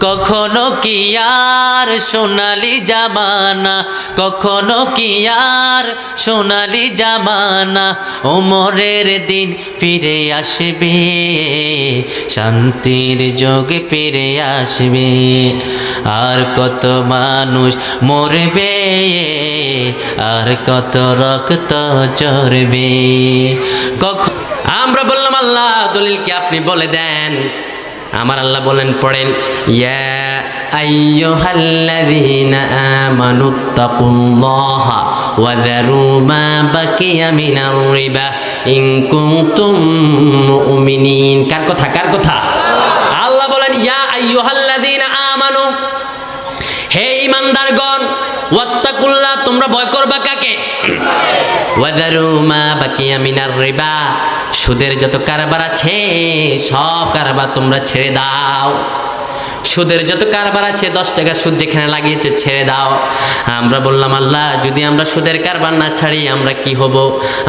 কখনো কি আর সোনালি জামানা, কখনো কি আর সোনালি জামানা, ওমরের দিন ফিরে আসবে, শান্তির যুগ ফিরে আসবে। আর কত মানুষ মরবে, আর কত রক্ত ঝরবে। আমরা বললাম আল্লাহ দলিল কি আপনি বলে দেন। আমার আল্লাহ বলেন, পড়েন, ইয়া আইয়ুহাল্লাযীনা আমানুত্তাকুল্লাহা ওয়া যারু মা বাকিয়া মিনার রিবা ইন কুনতুম মুমিনিন। কার কথা? কার কথা? আল্লাহ বলেন, ইয়া আইয়ুহাল্লাযীনা আমানু, হে ঈমানদারগণ, ওয়াত্তাকুল্লাহ, তোমরা ভয় করবা কাকে? ওয়া যারু মা বাকিয়া মিনার রিবা, সুদের যত কারবার আছে সব কারবার তোমরা ছেড়ে দাও। সুদের যত কারবার আছে, 10 টাকা সুদ যেখানে লাগিয়েছে ছেড়ে দাও। আমরা বললাম আল্লাহ যদি আমরা সুদের কারবার না ছাড়ি আমরা কি হব?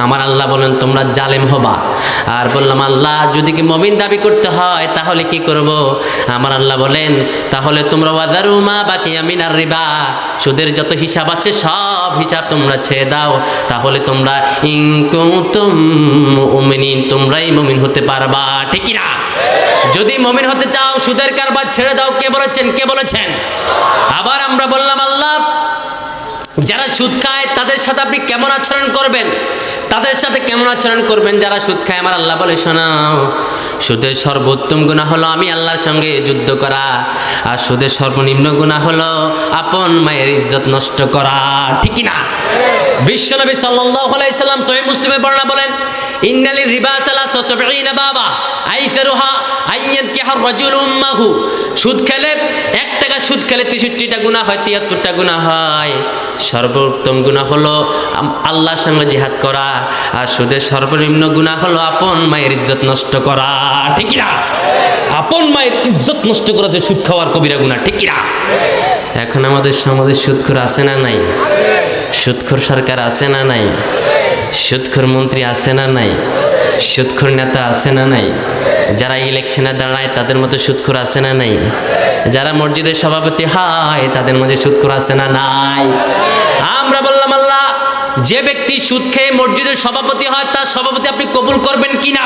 আমার আল্লাহ বলেন, তোমরা জালেম হবা। আর বললাম আল্লাহ যদি কি মুমিন দাবি করতে হয় তাহলে কি করব? আমার আল্লাহ বলেন, তাহলে তোমরা ওয়াজারু মা বাকিয়া মিনার রিবা, সুদের যত হিসাব আছে সব হিসাব তোমরা ছেড়ে দাও। তাহলে তোমরা ইন কুনতুম মুমিনিন, তোমরাই মুমিন হতে পারবা। ঠিক কি না? যদি মুমিন হতে চাও সুদের কারবার ছেড়ে দাও। কে বলেছেন? কে বলেছেন? আবার আমরা বললাম আল্লাহ যারা সুদ খায় তাদের সাথে আপনি কেমন আচরণ করবেন? তাদের সাথে কেমন আচরণ করবেন যারা সুদ খায়? আমার আল্লাহ বলে, শোনাও, সুদের সর্বোত্তম গুনাহ হলো আমি আল্লাহর সঙ্গে যুদ্ধ করা, আর সুদের সর্বনিম্ন গুনাহ হলো আপন মায়ের ইজ্জত নষ্ট করা। ঠিক কি না? বিশ্বনবী সাল্লাল্লাহু আলাইহি সাল্লাম সহিহ মুসলিমে বর্ণনা বলেন, ইন্নালির রিবা সালাসা সাবঈনা বাবা আইসারুহা আইয়ানকিহা রাজুলু উম্মাহু, সুদ খেলে 1 টাকা সুদ খেলে 63টা গুনাহ হয়, 73টা গুনাহ হয়। সর্বোত্তম গুনাহ হলো আল্লাহর সঙ্গে জিহাদ করা, আর সুদের সর্বনিম্ন গুনাহ হলো আপন মায়ের ইজ্জত নষ্ট করা। ঠিক কি না? আপন মায়ের ইজ্জত নষ্ট করা যে সুদ খাওয়ার কবিরা গুনাহ। ঠিক কি না? এখন আমাদের সমাজে সুদখোর আছে না নাই? সুদখোর সরকার আছে না নাই? সুদখোর মন্ত্রী আছে না নাই? সুদখোর নেতা আছে না নাই? যারা ইলেকশনে দাঁড়ায় তাদের মতো সুদখোর আছে না নাই? যারা মসজিদের সভাপতি হয় তাদের মধ্যে সুদখোর আছে না নাই? আমরা বললাম আল্লাহ যে ব্যক্তি সুদ খেয়ে মসজিদের সভাপতি হয় তার সভাপতি আপনি কবুল করবেন কিনা?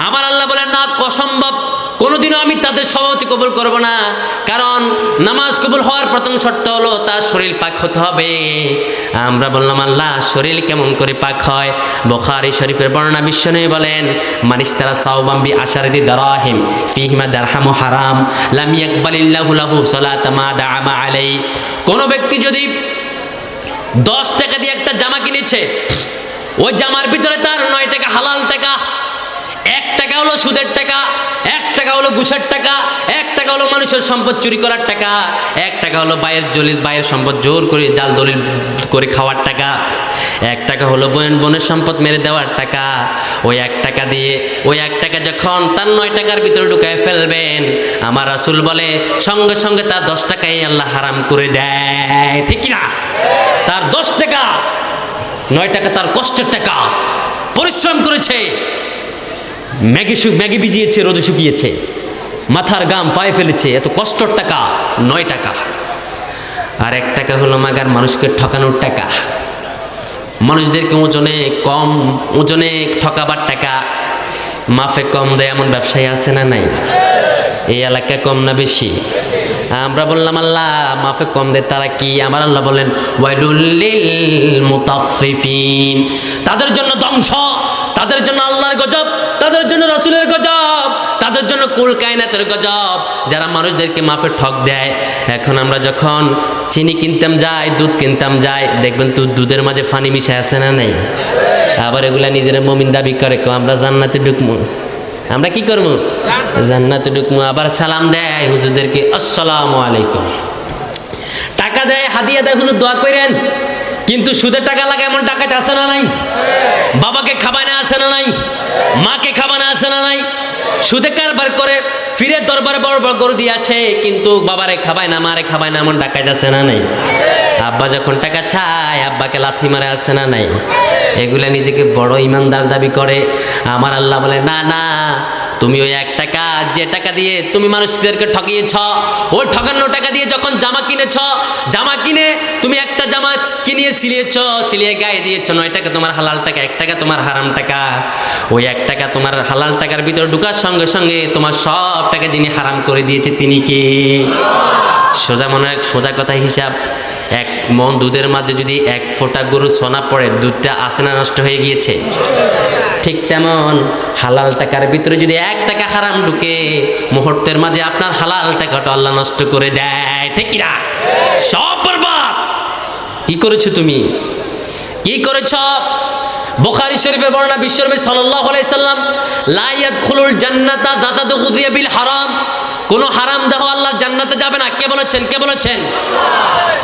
আমার আল্লাহ বলেন, না, অসম্ভব, কোনোদিনও আমি তাদের সভাপতি কবুল করব না। কারণ নামাজ কবুল হওয়ার প্রথম শর্ত হলো তার শরীর পাক হতে হবে। আমরা বললাম আল্লাহ শরীর কেমন করে পাক হয়? বুখারী শরীফের বর্ণনা, বিশ্বনবী বলেন, মানিস্তারা সাওবাম বি আশারাতি দারাহিম ফিহিমা দারহামু হারাম লাম ইয়াকবালিল্লাহু লাহু সালাতা মা দাআমা আলাই। কোন ব্যক্তি যদি 10 টাকা দিয়ে একটা জামা কিনেছে, ওই জামার ভিতরে তার 9 টাকা হালাল টাকা, 1 টাকা হলো সুদের টাকা, 1 টাকা হলো ঘুষের টাকা, 1 টাকা হলো মানুষের সম্পদ চুরি করার টাকা, 1 টাকা হলো বাইয়ের সম্পদ জোর করে জাল দলিল করে খাওয়ার টাকা, 1 টাকা হলো বোনের সম্পদ মেরে দেওয়ার টাকা। ওই 1 টাকা দিয়ে ওই 1 টাকা যখন তার 9 টাকার ভিতরে ঢুকায় ফেলবেন, আমার রাসূল বলে সঙ্গে সঙ্গে তার 10 টাকাই আল্লাহ হারাম করে দেয়। ঠিক কি না? তার 10 টাকা, 9 টাকা তার কষ্টের টাকা, পরিশ্রম করেছে, ম্যাগি ভিজিয়েছে, রোদে শুকিয়েছে, মাথার গাম পায়ে ফেলেছে, এত কষ্টের টাকা 9 টাকা। আর 1 টাকা হলো মাগার মানুষকে ঠকানোর টাকা, মানুষদেরকে ওজনে ঠকাবার টাকা, মাফে কম দেয় এমন ব্যবসায়ী আছে না নাই? এই এলাকায় কম না বেশি? আমরা বললাম আল্লাহ মাফে কম দেয় তারা কি? আমার আল্লাহ বলেন, ওয়াইলুল লিল মুতাফফিফিন, তাদের জন্য ধ্বংস, তাদের জন্য আল্লাহর গজব, তাদের জন্য রাসূলের গজব, তাদের জন্য কুল কায়নাতের গজব, যারা মানুষদেরকে মাফে ঠক দেয়। এখন আমরা যখন চিনি কিনতাম যাই, দুধ কিনতাম যাই, দেখবেন তো দুধের মাঝে পানি মিশায় আছে না নাই? আবার এগুলা নিজেরা মুমিন দাবি করে, আমরা জান্নাতে ঢুকবো। আমরা কি করবো? জান্নাতে ঢুকবো। আবার সালাম দেয় হুজুরদেরকে, আসসালামু আলাইকুম, টাকা দেয়, হাদিয়া দেয়, হুজুর দোয়া করেন। কিন্তু সুদের টাকা লাগে এমন টাকাতে আছে না নাই? বাবাকে খাবায় না আছে না নাই? মাকে খাবানো আছে না নাই? সুদে কারবার করে ফিরে দরবারে বড় বড় গরু দিয়ে আসে, কিন্তু বাবারে খাবায় না, মারে খাবায় না, এমন ডাকাত আছে না নাই? আব্বা যখন টাকা চায় আব্বাকে লাথি মারে আছে না নাই? এগুলা নিজেকে বড় ইমানদার দাবি করে। আমার আল্লাহ বলে, না না, তুমি ওই 1 টাকা, যে টাকা দিয়ে তুমি মানুষদেরকে ঠকিয়েছ, ওই ঠকানো টাকা দিয়ে যখন জামা কিনেছ, জামা কিনে তুমি একটা জামা কিনে সিলিয়েছ, সিলিয়ে গায়ে দিয়েছ, 9 টাকা তোমার হালাল টাকা, 1 টাকা তোমার হারাম টাকা। ওই 1 টাকা তোমার হালাল টাকার ভিতরে ঢুকার সঙ্গে সঙ্গে তোমার সব টাকা যিনি হারাম করে দিয়েছে তিনি কে? সোজা মনে হয়, সোজা কথা হিসাব, 1 মণ দুধের মাঝে যদি 1 ফোঁটা গরুর সোনা পড়ে, দুধটা আছে না নষ্ট হয়ে গিয়েছে? ঠিক তেমন হালাল টাকার ভিতরে যদি 1 টাকা হারাম ঢুকে, মুহূর্তের মাঝে আপনার হালাল টাকাটা আল্লাহ নষ্ট করে দেয়। ঠিক কিনা? সব বরবাদ। কি করেছো তুমি? কি করেছ? বুখারী শরীফে বর্ণনা, বিশ্বনবী সাল্লাল্লাহু আলাইহি সাল্লাম, লা ইয়াদখুলুল জান্নাতা যাতা গুযিয়া বিল হারাম, কোন হারাম দেহ আল্লাহর জান্নাতে যাবে না। কে বলেছেন? কে বলেছেন?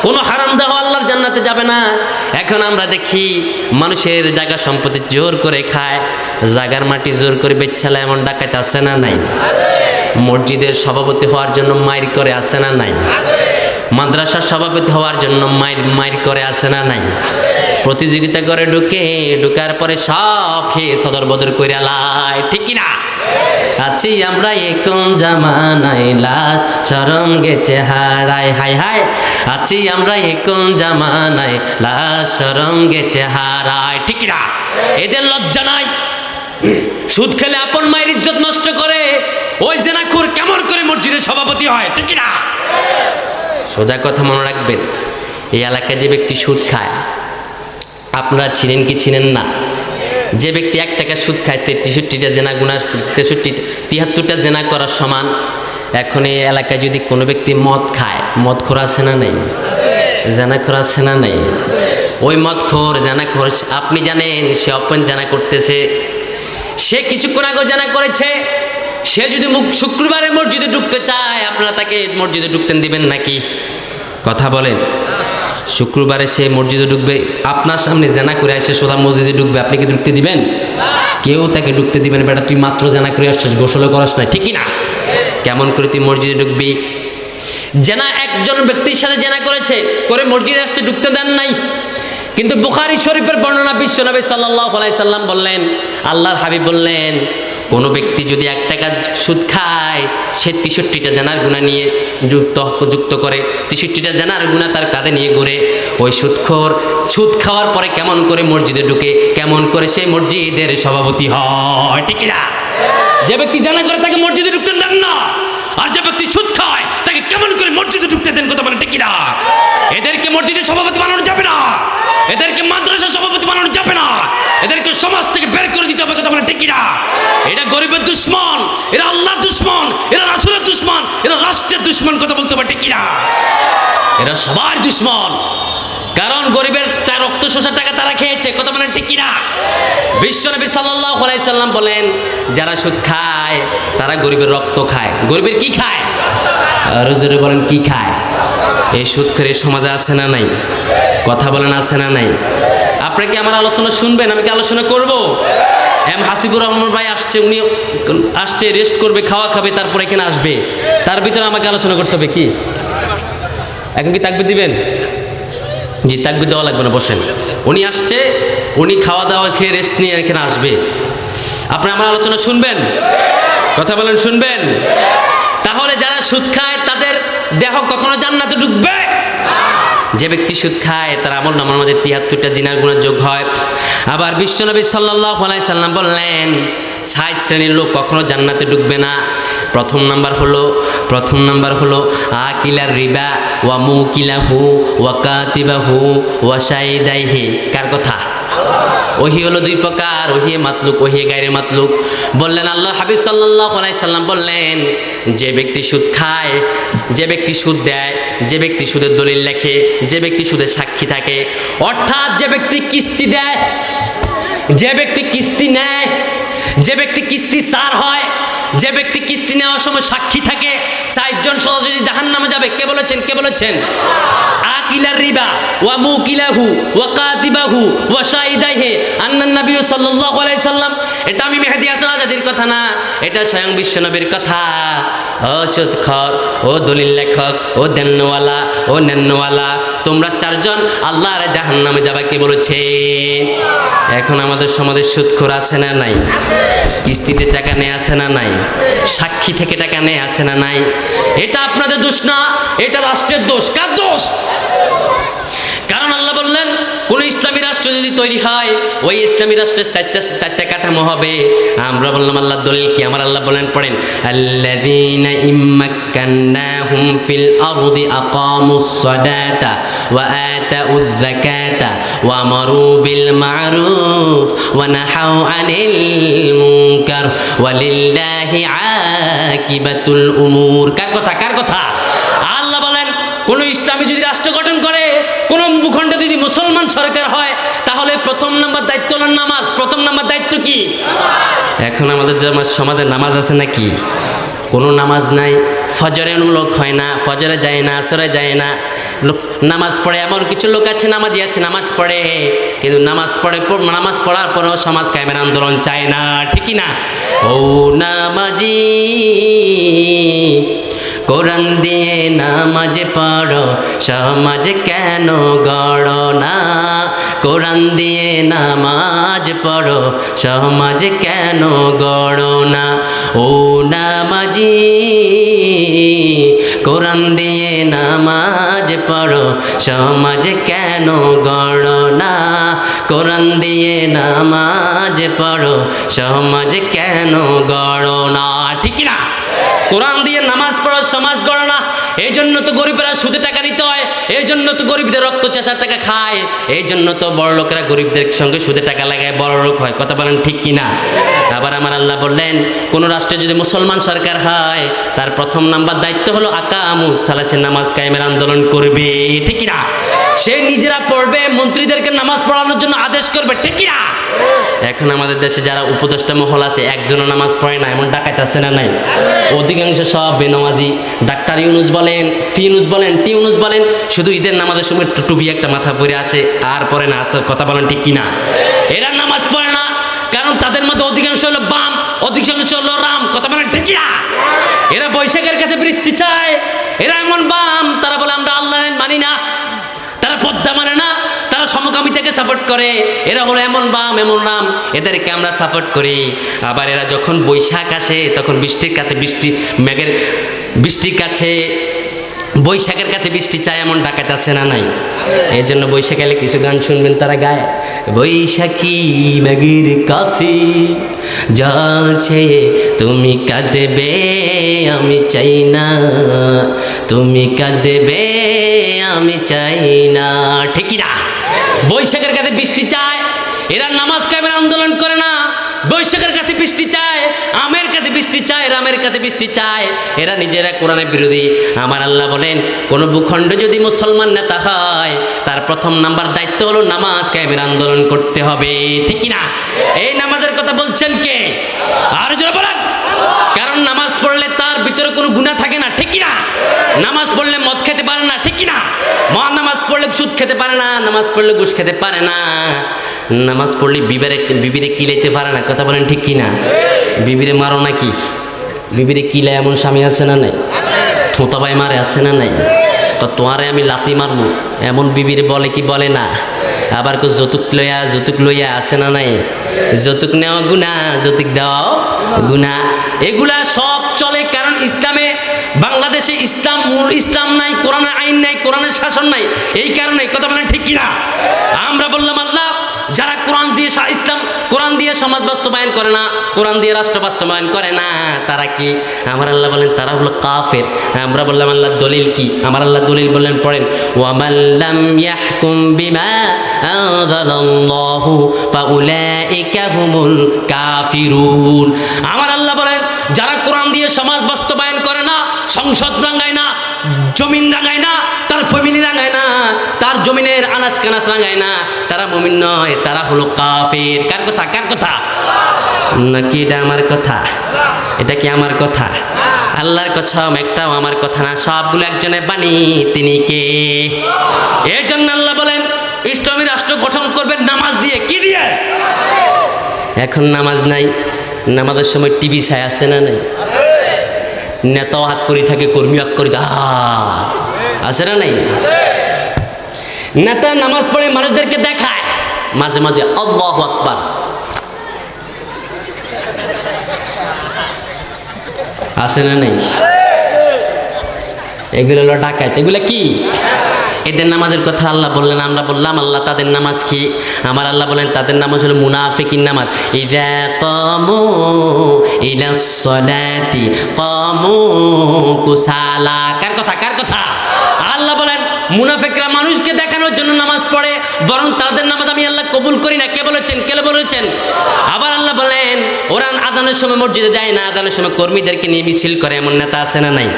কোন হারাম দেহ আল্লাহর জান্নাতে যাবে না। এখন আমরা দেখি মানুষের জায়গা সম্পত্তি জোর করে খায়, জায়গার মাটি জোর করে বেচ্ছালা, এমন ডাকাত আছে না নাই? মসজিদের সভাপতি হওয়ার জন্য মাইর করে, আছে না নাই? মাদ্রাসার সভাপতি হওয়ার জন্য মাইর করে, আছে না নাই? প্রতিযোগিতা করে ঢুকার পরে সব খেয়ে সদর বদর করে লাই। ঠিক কিনা? আছি আমরা এখন জামানায়, লাশ শরম গেছে হারায়। হায় হায়, আছি আমরা এখন জামানায়, লাশ শরম গেছে হারায়। ঠিক কিনা? এদের লজ্জা নাই? সুদ খেলে আপন মায়ের ইজ্জত নষ্ট করে ওই জেনাখোর কেমন করে মসজিদের সভাপতি হয়? ঠিক কিনা? সোজা কথা মনে রাখবেন, এই এলাকায় যে ব্যক্তি সুদ খায়, আপনারা চিনেন কি চিনেন না? যে ব্যক্তি 1 টাকা সুদ খায়, 63টা জেনা গুনাহ, 73টা জেনা করার সমান। এখন এই এলাকায় যদি কোনো ব্যক্তি মদ খায়, মদখোর আছে না নাই? জেনাখোর আছে না নাই? ওই মদখোর, জেনাখোর, আপনি জানেন সে অপন জেনা করতেছে, সে কিছুক্ষণ আগে জেনা করেছে। সে যদি শুক্রবারে মসজিদে ঢুকতে চায়, আপনারা তাকে মসজিদে ঢুকতেন দিবেন নাকি? কথা বলেন। শুক্রবারে সে মসজিদে ঢুকবে, আপনার সামনে জেনা করে আসে সোজা মসজিদে ঢুকবে, আপনি কি ঢুকতে দিবেন? কেউ তাকে ঢুকতে দিবেন? বেটা তুই মাত্র জেনা করে আসছিস, গোসলও করাস নাই। ঠিক কিনা? কেমন করে তুই মসজিদে ঢুকবি? জেনা একজন ব্যক্তির সাথে জেনা করেছে, করে মসজিদে আসতে ঢুকতে দেন নাই। কিন্তু বুখারী শরীফের বর্ণনা, বিশ্বনবী সাল্লাল্লাহু আলাইহি সাল্লাম বললেন, আল্লাহর হাবিব বললেন, কোনো ব্যক্তি যদি 1 টাকা সুদ খায়, সে 63টা জেনার গুনাহ নিয়ে যুক্ত করে, 63টা জেনার গুনাহ তার কাঁধে নিয়ে ঘুরে। ওই সুদখোর সুদ খাওয়ার পরে কেমন করে মসজিদে ঢুকে, কেমন করে সেই মসজিদের সভাপতি হয়? ঠিক না? যে ব্যক্তি জেনা করে তাকে মসজিদে ঢুকতে দেন না, আর যে ব্যক্তি সুদ খায় তাকে কেমন করে মসজিদে ঢুকতে দেন? কথা বলেন ঠিক না? এদেরকে মসজিদের সভাপতি বানানো যাবে না, এদেরকে মাদ্রাসার সভাপতি বানানো যাবে না, এদেরকে সমাজ থেকে বের করে দিতে হবে। কথা বলেন ঠিক না? এরা গরিবের দুশ্মন, এরা আল্লাহর দুশ্মন, এরা রাসূলের দুশ্মন, এরা রাষ্ট্রের দুশ্মন। কথা বলতে হবে ঠিক না? এরা সবার দুশ্মন, কারণ গরিবের তার রক্ত শোষার টাকা তারা খেয়েছে। কথা বলেন ঠিক কিনা? বিশ্বনবী সাল্লাল্লাহু আলাইহি সাল্লাম বলেন, যারা সুদ খায় তারা গরিবের রক্ত খায়। গরিবের কি খায়? আরো জোরে বলেন, কি খায়? এই সুদখোর সমাজে আছে না নাই? কথা বলেন, আছে না নাই? আপনি কি আমার আলোচনা শুনবেন? আমি কি আলোচনা করব? হাসিবুর রহমান ভাই আসছে, উনি আসছে, রেস্ট করবে, খাওয়া খাবে, তারপরে এখানে আসবে। তার ভিতরে আমাকে আলোচনা করতে হবে। কি এখন কি তাকবীর দিবেন? জি, তাকবীর দেওয়া লাগবে না, বসেন। উনি আসছে, উনি খাওয়া দাওয়া খেয়ে রেস্ট নিয়ে এখানে আসবে। আপনি আমার আলোচনা শুনবেন? কথা বলেন, শুনবেন? তাহলে যারা সুদ খায় তাদের দেহ কখনো জান্নাতে ঢুকবে? যে ব্যক্তি সুদ খায় তার আমল নামার মধ্যে 73টা জিনার গুনাহ যোগ হয়। আবার বিশ্বনবী সাল্লাল্লাহু আলাইহি সাল্লাম বললেন, 6 শ্রেণীর লোক কখনো জান্নাতে ঢুকবে না। প্রথম নাম্বার হলো আকিলার রিবা ওয়া মুকিলাহু ওয়া কাতিবাহু ওয়া শাহিদাইহি। কার কথা? ওহি হলো 2 প্রকার, ওহি মাতলুক, ওহি গায়রে মাতলুক। বললেন আল্লাহ হাবিব সাল্লাল্লাহু আলাইহি সাল্লাম বললেন, যে ব্যক্তি সুদ খায়, যে ব্যক্তি সুদ দেয়, যে ব্যক্তি সুদের দলিল লেখে, যে ব্যক্তি সুদের সাক্ষী থাকে, অর্থাৎ যে ব্যক্তি কিস্তি দেয়, যে ব্যক্তি কিস্তি নেয়, যে ব্যক্তি কিস্তি সার হয়, যে ব্যক্তি কিস্তি নেওয়ার সময় সাক্ষী থাকে, 60 জন সহযোগী জাহান্নামে যাবে। কে বলেছেন? কে বলেছেন? আকিলার রিবা ওয়া মুকিলাহু ওয়া কাতিবাহু ওয়া শাহিদাইহি আন্নান নবী সাল্লাল্লাহু আলাইহি সাল্লাম। এটা আমি মেহেদী হাসান আজাদির কথা না, এটা স্বয়ং বিশ্বনবীর কথা। ও সুদখোর, ও দলিল লেখক, ও দেনওয়ালা, ও নেনওয়ালা, ও তোমরা চারজন আল্লাহর জাহান্নামে যাবা কে বলেছে? এখন আমাদের সমাজে সুদখোর আছে না নাই? কিস্তিতে টাকা নেই আছে না নাই? সাক্ষী থেকে টাকা নেই আছে না নাই? এটা আপনাদের দোষ না, এটা রাষ্ট্রের দোষ। কার দোষ? কারণ আল্লাহ বললেন কোন ইসলামী রাষ্ট্র যদি তৈরি হয় ওই ইসলামী রাষ্ট্রের চারটা কাঠামো হবে। আমরা বললাম আল্লাহর দলিল কি? আমার আল্লাহ বলেন, পড়েন, আল্লাযীনা ইম্মাক্কান্নাহুম ফিল আরদি আকামুস সালাতা ওয়া আতাউয যাকাতা ওয়া আমারু বিল মা'রুফ ওয়া নাহাউ আনিল মুনকার ওয়ালিল্লাহি আকিবাতুল উমুর। কার কথা? কার কথা? আল্লাহ বলেন কোন ইসলামী যদি রাষ্ট্র গঠন করে, কোন ভূখণ্ডে যদি মুসলমান সরকার হয়, তাহলে প্রথম নাম্বার দায়িত্ব হলো নামাজ। প্রথম নাম্বার দায়িত্ব কি? এখন আমাদের সমাজে নামাজ আছে নাকি? কোনো নামাজ নাই। ফজরের লোক হয় না, ফজরে যায় না, আসরে যায় না। নামাজ পড়ে এমন কিছু লোক আছে, নামাজি আছে, নামাজ পড়ে, কিন্তু নামাজ পড়ার পরেও সমাজ কায়েমের আন্দোলন চায় না, ঠিকই না? ও নামাজি, কোরআন দিয়ে নামাজ পড়ো, সমাজ কেন গড়ো না? কোরআন দিয়ে নামাজ পড়ো, সমাজ কেন গড়ো না? ও নামাজি, কোরআন দিয়ে নামাজ পড়ো, সমাজ কেন গড়ো না? কোরআন দিয়ে নামাজ পড়ো, সমাজ কেন গড়ো না? ঠিক না? কোরআন দিয়ে নামাজ পড়ো, সমাজ গড়ো না। এই জন্য তো গরিবেরা সুদে টাকা নিতে হয়, এই জন্য তো গরিবদের রক্ত চেঁচার টাকা খায়, এই জন্য তো বড় লোকেরা গরিবদের সঙ্গে সুদে টাকা লাগায় বড় লোক হয়। কথা বলেন ঠিক কিনা? আবার আমার আল্লাহ বললেন কোন রাষ্ট্রে যদি মুসলমান সরকার হয়, তার প্রথম নাম্বার দায়িত্ব হলো আকামুস সালাসের নামাজ কায়েমের আন্দোলন করবে, ঠিক কিনা? সে নিজেরা পড়বে, মন্ত্রীদেরকে নামাজ পড়ানোর জন্য আদেশ করবে, ঠিক কিনা? এখন আমাদের দেশে যারা উপদেষ্টা মহল আছে, একজনও নামাজ পড়ে না, এমন ডাকাত আছে না নাই? অধিকাংশ সব বেনামাজি। ডাক্তার ইউনুস বলেন, ফিউনুস বলেন, টিউনুস বলেন, শুধু ঈদের নামাজের সময় টুপি একটা মাথা পরে আসে, আর পরে না। কথা বলেন ঠিক কিনা? এরা নামাজ পড়ে না, কারণ তাদের মধ্যে অধিকাংশ হলো বাম, অধিকাংশ হলো রাম। কথা বলেন ঠিক কিনা? এরা বৈশাখের কাছে বৃষ্টি চায়, এরা এমন বাম, তারা বলে আমরা আল্লাহ মানি না, তারা পদ্মা মানে না, তারা সমকামিতাকে সাপোর্ট করে। এরা হলো এমন বাম, এমন রাম, এদেরকে আমরা সাপোর্ট করি। আবার এরা যখন বৈশাখ আসে তখন বৃষ্টির কাছে বৃষ্টির কাছে বৈশাখের কাছে বৃষ্টি চায়, এমন ডাকাত আছে না নাই? এই জন্য বৈশাখ এলে কিছু গান শুনবেন, তারা গায়, বৈশাখী মেঘের কাছে যাচ্ছে তুমি কাঁদবে আমি চাই না, তুমি কাঁদবে আমি চাই না, ঠিক না? বৈশাখের কাছে বৃষ্টি চায়, এরা নামাজ কায়েমের আন্দোলন করে না। বৈশাখের কাছে বৃষ্টি চায়, আমের কাছে বৃষ্টি চায়, রামের কাছে বৃষ্টি চায়, এরা নিজেরা কোরআনের বিরোধী। আমার আল্লাহ বলেন কোন ভূখণ্ড যদি মুসলমান নেতা হয়, তার প্রথম নাম্বার দায়িত্ব হলো নামাজ কায়েমের আন্দোলন করতে হবে, ঠিক না? এই নামাজের কথা বলছেন কে? আর জোরে বলেন। কারণ নামাজ পড়লে তার ভিতরে কোনো গুনাহ থাকে না, ঠিক না? নামাজ পড়লে মদ খেতে পারে না, ঠিক না? নামাজ পড়লে সুদ খেতে পারে না, নামাজ পড়লে ঘুষ খেতে পারে না, নামাজ পড়লে বিবিরে কিলাইতে পারে না। কথা বলেন ঠিক কিনা? বিবিরে মারো নাকি? বিবিরে কিলায় এমন স্বামী আছে না নাই? থোঁতা ভাই মারে আছে না নাই? তোমারে আমি লাতি মারবো এমন বিবিরে বলে কি বলে না? আবার কেউ যৌতুক লইয়া আছে না নাই? যৌতুক নেওয়া গুনাহ, যৌতুক দেওয়াও গুনাহ। এগুলা সব চলে কারণ ইসলামে, বাংলাদেশে ইসলাম নাই, কোরআনের আইন নাই, কোরআনের শাসন নাই। এই কারণে কথা বলেন ঠিক কিনা? আমরা বললাম আল্লাহ যারা কোরআন দিয়ে সমাজ বাস্তবায়ন করে না, কোরআন দিয়ে রাষ্ট্র বাস্তবায়ন করে না, তারা কি? আমার আল্লাহ বলেন তারা হলো কাফের। আমরা বললাম আল্লাহ দলিল কি? আমার আল্লাহ দলিল বললেন, পড়েন, ওয়ামান লাম ইয়াহকুম বিমা আনজালাল্লাহু ফাউলাইকা হুমুল কাফিরুন। আমার আল্লাহ বলেন যারা কোরআন দিয়ে সমাজ বাস্তবায়ন করে না, সংসদ রাঙায় না, জমিন রাঙায় না, তার ফ্যামিলি রাঙায় না, তার জমিনের আনাজ কানাজ রাঙায় না, তারা মুমিন নয়, তারা হলো কাফের। কার কথা? কার কথা? নাকি এটা আমার কথা? এটা কি আমার কথা? আল্লাহর কথা একটাও আমার কথা না, সবগুলো একজনের বাণী। তিনি কে? এই জন্য আল্লাহ বলেন ইসলামী রাষ্ট্র গঠন করবেন নামাজ দিয়ে। কি দিয়ে? এখন নামাজ নাই, নামাজের সময় টিভি ছায় আছে না নাই? নেতাও হাত করি থাকে, কর্মী হাত করি আছে না নাই? নেতা নামাজ পড়ে মানুষদেরকে দেখায়, মাঝে মাঝে আল্লাহু আকবার। আছে না নেই? এগুলো হলো ডাকাত। এগুলো কি? এদের নামাজের কথা আল্লাহ বললেন, আমরা বললাম আল্লাহ তাদের নামাজ কি? আমার আল্লাহ বলেন তাদের নামাজ হলো মুনাফিকিন নামাজ। ইযা কামু ইলাস সালাতি কামু কুসালা। কার কথা? কার কথা? আল্লাহ বলেন মুনাফিকরা মানুষকে দেখানোর জন্য নামাজ পড়ে, বরং তাদের নামাজ আমি আল্লাহ কবুল করি না। কে বলেছেন? কে বলেছেন? আবার আল্লাহ বলেন ওরা আযানের সময় মসজিদে যায় না, আযানের সময় কর্মীদেরকে নিয়ে মিছিল করে। এমন নেতা আছে না নাই?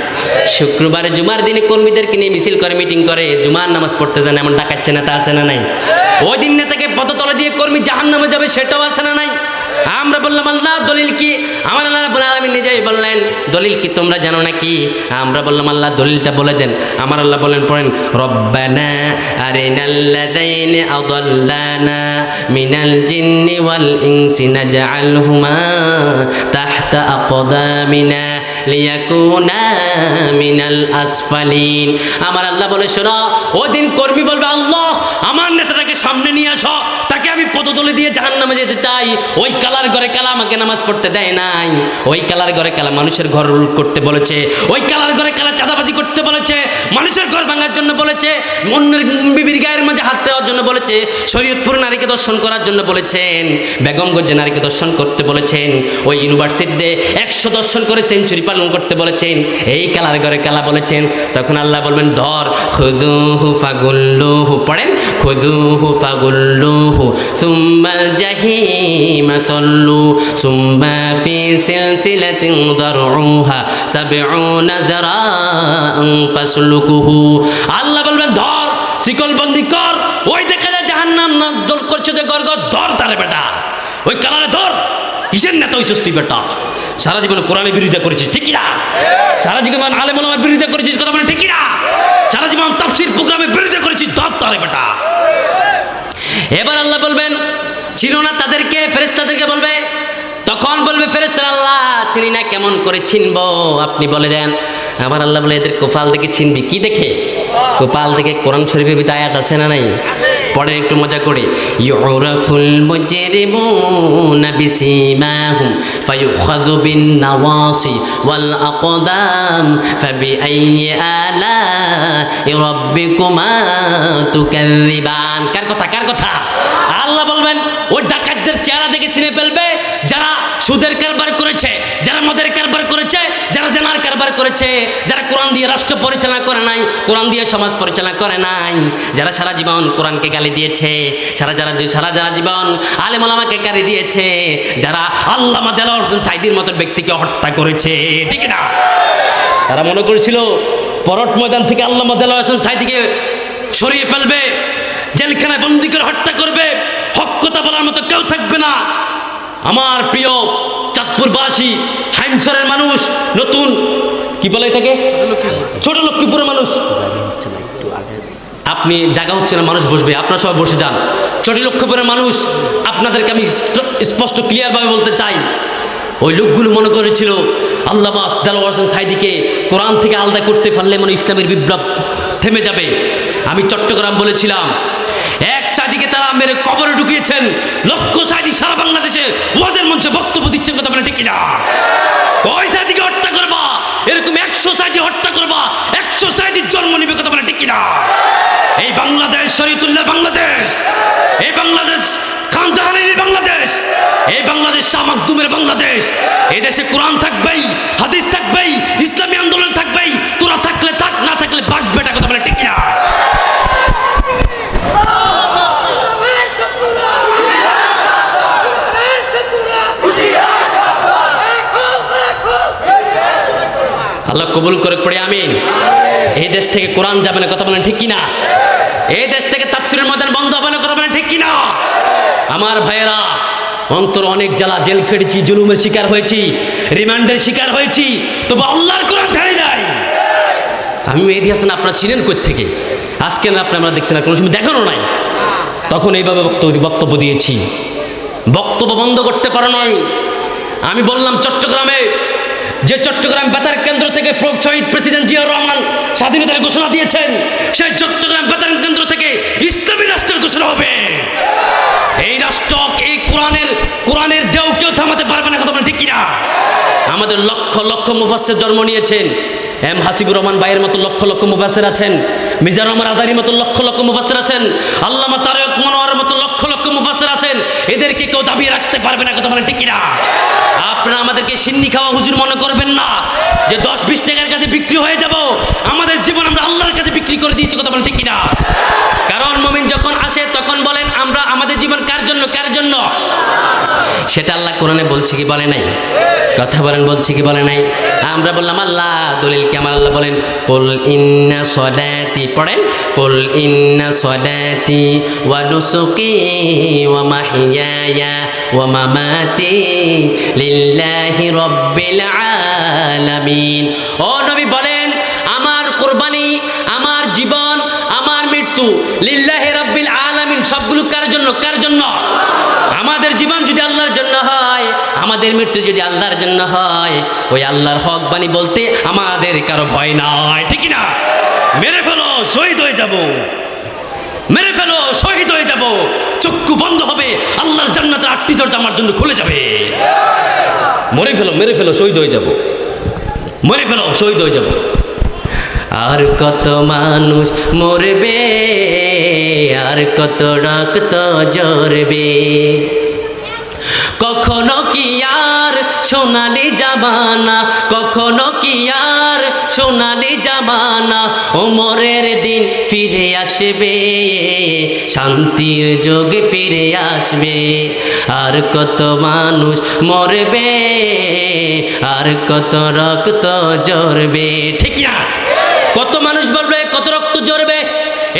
শুক্রবারে জুমার দিনে কর্মীদেরকে নিয়ে মিছিল করে, মিটিং করে, জুমার নামাজ পড়তে যান, এমন ডাকাচ্ছে নেতা আছে না নাই? ওই দিন নেতাকে পদতলে দিয়ে কর্মী জাহান্নামে যাবে, সেটাও আছে না নাই? আমরা বললাম আল্লাহ দলিল কি? আমার আল্লাহ রাব্বুল আলামিন নিজেই বললেন দলিল কি তোমরা জানো নাকি? আমরা বললাম আল্লাহ দলিলটা বলে দেন। আমার আল্লাহ বলেন পড়েন, রব্বানা আরিনাল্লাযাইনি আদাল্লানা মিনাল জিন্নি ওয়াল ইনসি নাজআলহুমা তাহতা আকদামিনা লিয়াকুনা মিনাল আসফালিন। আমার আল্লাহ বলে শোনো, ওই দিন কর্মী বলবে আল্লাহ আমার নেতাটাকে সামনে নিয়ে আসো, তাকে আমি পদতলে দিয়ে জাহান্নামে যেতে চাই। ওই কালার ঘরে কালা আমাকে নামাজ পড়তে দেয় নাই, ওই কালার ঘরে কালা মানুষের ঘর লুট করতে বলেছে, ওই কালার ঘরে কালা চাঁদাবাজি করতে বলেছে, মানুষের ঘর ভাঙার জন্য বলেছে, অন্যের বিবির গায়ের মাঝে হাত দেওয়ার জন্য বলেছে, শরীয়তপুর নারীকে দর্শন করার জন্য বলেছেন, বেগমগঞ্জে নারীকে দর্শন করতে বলেছেন, ওই ইউনিভার্সিটিতে 100 দর্শন করে সেঞ্চুরি পালন করতে বলেছেন, এই কালার ঘরে কালা বলেছেন। তখন আল্লাহ বলবেন ধর, খুযুহু ফাগুল্লুহু, পড়েন, খুযুহু ফাগুল্লুহু সুম্মাল জাহিমা তাল্লু সুম্মা ফি সিলসিলাতিন যারউহা 70 যারাআন ফাসলুকুহু। আল্লাহ বলবেন ধর, শিকলবন্দি কর, ওই দেখা যায় জাহান্নাম না দল করছে যে গর্গ, ধর তারে বেটা, ওই কালারে ধর। কিসের নেতা হইছিস তুই বেটা? সারা জীবন কোরআনের বিরোধিতা করেছিস, ঠিক না? সারা জীবন আলেম ওলামার বিরোধিতা করেছিস, কথা বলে ঠিক না? সারা জীবন তাফসীর প্রোগ্রামের বিরোধিতা করেছিস, ধর তারে বেটা। এবার আল্লাহ বলবেন চিনো না তাদেরকে? ফেরেশতাদেরকে বলবে, তখন বলবে ফেরেশতারা আল্লাহ চিনি না, কেমন করে চিনবো আপনি বলে দেন। আবার আল্লাহ বলে এদের কপাল দেখে চিনবি। কি দেখে? কপাল দেখে। কোরআন শরীফের ভিতরে আয়াত আছে না নাই? পড়েন একটু মজা করে, ইউরাফুল মুজরিমুনা বিসিমাহুম ফায়ুখাযু বিন নাওয়াসি ওয়াল আকদাম ফাবিআইয়ি আলা'i রাব্বিকুমা তুকাযযিবান। কার কথা? কার কথা? আল্লাহ বলবেন ওই ডাকাতদের চেহারা দেখে চিনে ফেলবে, যারা সুদের কারবার করেছে, যারা মদের কারবার করেছে, যারা জেনার কারবার করেছে, যারা কোরআন দিয়ে রাষ্ট্র পরিচালনা করে নাই, কোরআন দিয়ে সমাজ পরিচালনা করে নাই, যারা সারা জীবন কোরআনকে গালি দিয়েছে, সারা জীবন আলেম ওলামাকে গালি দিয়েছে, যারা আল্লামা দেলোয়ার হোসেন সাঈদীর মতো ব্যক্তিকে হত্যা করেছে, ঠিক না? তারা মনে করেছিল পরট ময়দান থেকে আল্লামা দেলোয়ার হোসেন সাঈদীকে সরিয়ে ফেলবে, জেলখানায় বন্দী করে হত্যা করবে, হক কথা বলার মতো কেউ থাকবে না। আমার প্রিয় চাঁদপুরবাসী, হাইমসরের মানুষ, নতুন কি বলে এটাকে, ছোট লক্ষ্মীপুরের মানুষ, আপনি জায়গা হচ্ছে না, মানুষ বসবে, আপনারা সবাই বসে যান। ছোট লক্ষ্মীপুরের মানুষ, আপনাদেরকে আমি স্পষ্ট ক্লিয়ারভাবে বলতে চাই, ওই লোকগুলো মনে করেছিল আল্লামা দেলোয়ার হোসেন সাঈদীকে কোরআন থেকে আলাদা করতে পারলে মানে ইসলামের বিপ্লব থেমে যাবে। আমি চট্টগ্রাম বলেছিলাম, এক সাঈদীকে তারা মেরে কবরে ঢুকিয়েছেন, লক্ষ সাঈদী সারা বাংলাদেশে ওয়াজের মঞ্চে বক্তব্য দিচ্ছেন, কথা বলে ঠিক না? ওই সাঈদীকে হত্যা করবা, এরকম 100 সাঈদী হত্যা করবা, 100 সাঈদীর জন্ম নিবে, কথা বলে ঠিক না? এই বাংলাদেশ শরীয়তুল্লাহ বাংলাদেশ, এই বাংলাদেশ খান জাহানের বাংলাদেশ, এই বাংলাদেশ শাহ মাকদুমের বাংলাদেশ। এই দেশে কোরআন থাকবেই, হাদিস থাকবেই, ইসলামী আন্দোলন থাকবেই, তোরা থাকলে থাক, না থাকলে বাঘ বেটা, কথা বলে ঠিক না? আল্লাহ কবুল করে পড়ে আমিন। এই দেশ থেকে কোরআন যাবে না, কথা বলেন ঠিক কিনা? এই দেশ থেকে তাফসীরের ময়দান বন্ধ হবে না, কথা বলেন ঠিক কিনা? আমার ভাইয়েরা, অন্তর অনেক জ্বালা, জেল খেটেছি, জুলুমের শিকার হয়েছি, রিমান্ডের শিকার হয়েছি, তবু আল্লাহর কোরআন ছাড়ি নাই। আমি মেহেদী হাসান আপনারা চিনেন কই থেকে? আজকে না আপনারা দেখছেন, কোনো সময় দেখানো নাই, তখন এইভাবে বক্তব্য দিয়েছি। বক্তব্য বন্ধ করতে পারো নয়। আমি বললাম চট্টগ্রামে, যে চট্টগ্রাম বেতার কেন্দ্র থেকে শহীদ প্রেসিডেন্ট জিয়াউর রহমান স্বাধীনতার ঘোষণা দিয়েছেন, সেই চট্টগ্রাম বেতার কেন্দ্র থেকে আমাদের লক্ষ লক্ষ মুফাসসির জন্ম নিয়েছেন। এম হাসিবুর রহমান ভাইয়ের মতো লক্ষ লক্ষ মুফাসসির আছেন, মিজানুর রহমান আজারির মতো লক্ষ লক্ষ মুফাসসির আছেন, আল্লামা তারেক মনোয়ারের মতো লক্ষ লক্ষ মুফাসসির আছেন। এদেরকে কেউ দাবিয়ে রাখতে পারবে না, কথা বলেন ঠিক কিনা? আপনারা আমাদেরকে সিন্নি খাওয়া হুজুর মনে করবেন না যে 10-20 টাকার কাছে বিক্রি হয়ে যাব। আমাদের জীবন আমরা আল্লাহর কাছে বিক্রি করে দিয়েছি, কথা বলেন ঠিক কিনা? কারণ মুমিন যখন আসে তখন বলেন আমরা আমাদের জীবন কার জন্য, কার জন্য? সেটা আল্লাহ কোরআনে বলছে কি বলে নাই? কথা বলেন, বলছে কি বলে নাই? আমরা বললাম আল্লাহ দলিল কি? আমার আল্লাহ বলেন কুল ইন্না সলাতি, পড়েন কুল ইন্না সলাতি ওয়া নুসুকি ওয়া মাহইয়ায়া ওয়া মামাতি লিল্লাহি রাব্বিল আলামিন। ও নবী বলেন আমার কুরবানি, আমার জীবন, আমার মৃত্যু লিল্লাহি রাব্বিল আলামিন, সবগুলো কার জন্য, কার জন্য? আমাদের জীবন যদি আল্লাহর জন্য হয়, আমাদের মৃত্যু যদি আল্লাহর জন্য হয়, ওই আল্লাহর হক বাণী বলতে আমাদের কারো ভয় নাই, ঠিক না? মেরে ফেলো শহীদ হয়ে যাব, মেরে ফেলো শহীদ হয়ে যাব, চক্ষু বন্ধ হবে, আল্লাহর জান্নাতের 8টি দরজা আমার জন্য খুলে যাবে। মরে ফেলো, মেরে ফেলো শহীদ হয়ে যাব, মরে ফেলো শহীদ হয়ে যাব। আর কত মানুষ মরবে, আর কত রক্ত ঝরবে, কখনো কি আর সোনালি জামানা, কখনো কি আর সোনালি জামানা, ওমরের দিন ফিরে আসবে, শান্তির যুগ ফিরে আসবে। আর কত মানুষ মরবে, আর কত রক্ত ঝরবে, ঠিক না? কত মানুষ মরবে, কত রক্ত ঝরবে,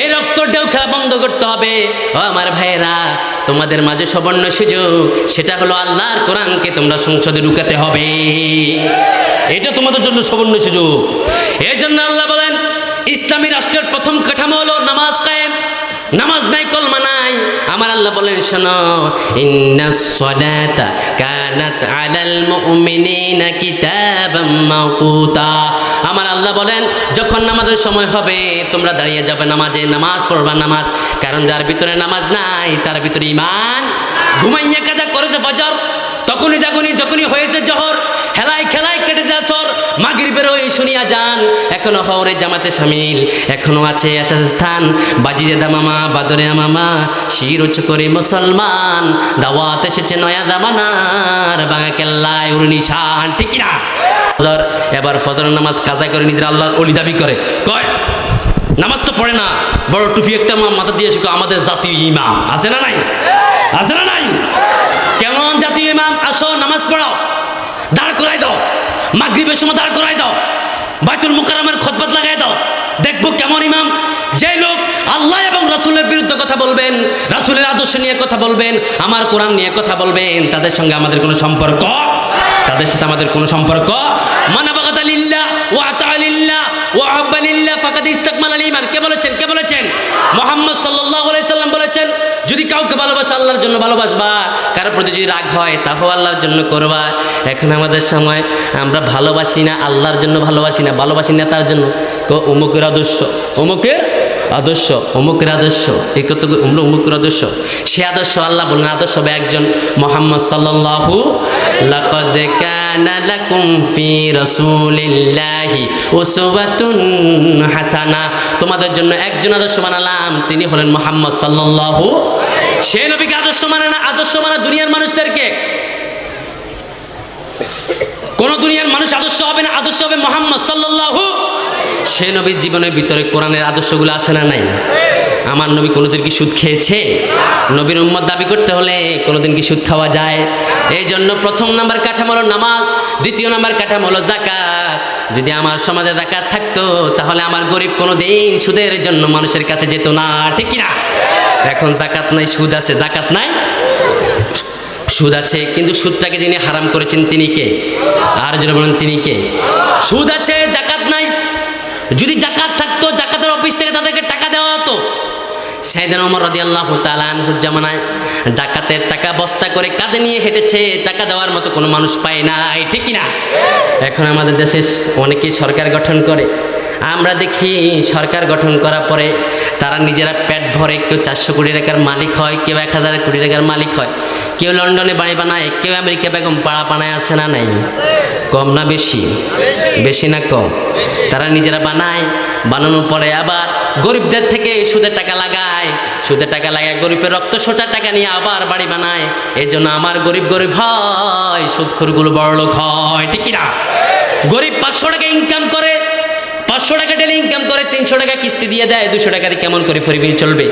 এই রক্ত ঢেউ খেলা বন্ধ করতে হবে। ও আমার ভাইয়েরা, তোমাদের মাঝে সুবর্ণ সুযোগ, সেটা হলো আল্লাহর কোরআনকে তোমরা সংসদে ঢুকাতে হবে। এটা তোমাদের জন্য সুবর্ণ সুযোগ। এই জন্য আল্লাহ বলেন ইসলামী রাষ্ট্রের প্রথম কাঠামো হলো নামাজ কায়েম। নামাজ নাই, কলমা নাই। আমার আল্লাহ বলেন শোনো, ইন্নাস সালাতা কানাত আলাল মুমিনিনা কিতাবাম মাওকুতা। আমার আল্লাহ বলেন যখন নামাজের সময় হবে তোমরা দাঁড়িয়ে যাবে নামাজে, নামাজ পড়বা নামাজ। কারণ যার ভিতরে নামাজ নাই তার ভিতরে ঈমান। ঘুমাইয়া কাজা করেছে ফজর, তখনই জাগুনি, যখনই হয়েছে জহর, হেলায় খেলায় কেটে যায় আসর, মাগরিবের ওই শুনিয়া যান, এখনো হওরে জামাতে শামিল, এখনো আছে আশা স্থান, বাজিজেদা মামা বাদরে মামা, শির উচ্চ করে মুসলমান, দাওয়াত এসেছে নয়া জামানার, বাঙা কেল্লায় উড়ে নিশান, ঠিক কিনা? এবার ফজর নামাজ কাজা করে নিজের আল্লাহর ওলি দাবি করে, কয় নামাজ তো পড়ে না, বড় টুপি একটা মাথা দিয়ে শিখো, আমাদের জাতীয় ইমাম আছে না নাই? আছে না নাই? কেমন জাতীয় ইমাম? আসো নামাজ পড়াও, দাঁড় করাই দাও, মাগরিবের সময় দাঁড় করাই দাও, বাইতুল মুকাররমের খুতবা লাগাই দাও, দেখবো কেমন ইমাম। যে লোক আল্লাহ এবং রাসূলের বিরুদ্ধে কথা বলবেন, রাসূলের আদর্শ নিয়ে কথা বলবেন, আমার কোরআন নিয়ে কথা বলবেন, তাদের সঙ্গে আমাদের কোনো সম্পর্ক, তাদের সাথে আমাদের কোনো সম্পর্ক। মান আবাগাদা লিল্লাহ ওয়া আতা লিল্লাহ ওয়া আহাব্বা লিল্লাহ ফাকাদ ইসতাকমালাল ঈমান। কে বলেছেন? কে বলেছেন? মুহাম্মদ সাল্লাল্লাহু আলাইহি সাল্লাম বলেছেন, যদি কাউকে ভালোবাসা আল্লাহর জন্য ভালোবাসবা, কারোর প্রতি যদি রাগ হয় তাও আল্লাহর জন্য করবা। এখন আমাদের সময় আমরা ভালোবাসি না আল্লাহর জন্য, ভালোবাসি না, ভালোবাসি না তার জন্য। অমুকের আদর্শ, অমুকের আদর্শ, অমুকের আদর্শ, এই কত অমুকের আদর্শ, সে আদর্শ আল্লাহ বলেন আদর্শ হবে একজন, মুহাম্মদ সাল্লাল্লাহু। লাকাদ কানা লাকুম ফি রাসূলিল্লাহি উসওয়াতুন হাসানা। তোমাদের জন্য একজন আদর্শ বানালাম, তিনি হলেন মুহাম্মদ সাল্লাল্লাহু। সে নবীকে আদর্শ মানে না, আদর্শ মানে দুনিয়ার মানুষদেরকে। কোন দুনিয়ার মানুষ আদর্শ হবে না, আদর্শ হবে মুহাম্মদ সাল্লাল্লাহু। সে নবীর জীবনের ভিতরে কোরআনের আদর্শগুলো আছে না নাই? আমার নবী কোনোদিন কি সুদ খেয়েছে? নবীর উম্মত দাবি করতে হলে কোনোদিন কি সুদ খাওয়া যায়? এই জন্য প্রথম নাম্বার কাঠামো হলো নামাজ, দ্বিতীয় নাম্বার কাঠামো হলো যাকাত। যদি আমার সমাজে যাকাত থাকতো তাহলে আমার গরিব কোনোদিন সুদের জন্য মানুষের কাছে যেত না, ঠিক কিনা? এখন যাকাত নাই, সুদ আছে। যাকাত নাই, সুদ আছে, কিন্তু সুদটাকে যিনি হারাম করেছেন তিনি কে? আর যেন বলেন তিনি কে? সুদ আছে, যাকাত নাই। যদি যাকাত থাকতো, যাকাতের অফিস থেকে তাদেরকে টাকা দেওয়া হতো। সাইয়েদনা ওমর রাদিয়াল্লাহু তাআলা আনহুর জামানায় যাকাতের টাকা বস্তা করে কাঁধে নিয়ে হেঁটেছে, টাকা দেওয়ার মতো কোনো মানুষ পায় নাই, ঠিক কিনা? এখন আমাদের দেশে অনেকেই সরকার গঠন করে, আমরা দেখি সরকার গঠন করার পরে তারা নিজেরা পেট ভরে, কেউ 400 কোটি টাকার মালিক হয়, কেউ 1000 কোটি টাকার মালিক হয়, কেউ লন্ডনে বাড়ি বানায়, কেউ আমেরিকা বেগম পাড়া বানায়, আছে না নাই? কম না বেশি? বেশি না কম? তারা নিজেরা বানায়, বানানোর পরে আবার গরিবদের থেকে সুদের টাকা লাগায়, সুদের টাকা লাগায় গরিবের রক্ত সোচার টাকা নিয়ে আবার বাড়ি বানায়। এই জন্য আমার গরিব গরিব হয়, সুদখোরগুলো বড়লোক হয়, ঠিক কিনা? গরিব 500 টাকা ইনকাম করে, 500 টাকা ডেলি ইনকাম করে, 300 টাকা কিস্তি দিয়ে দেয়, 200 টাকা দিয়ে কেমন করে পরিবার চলবে?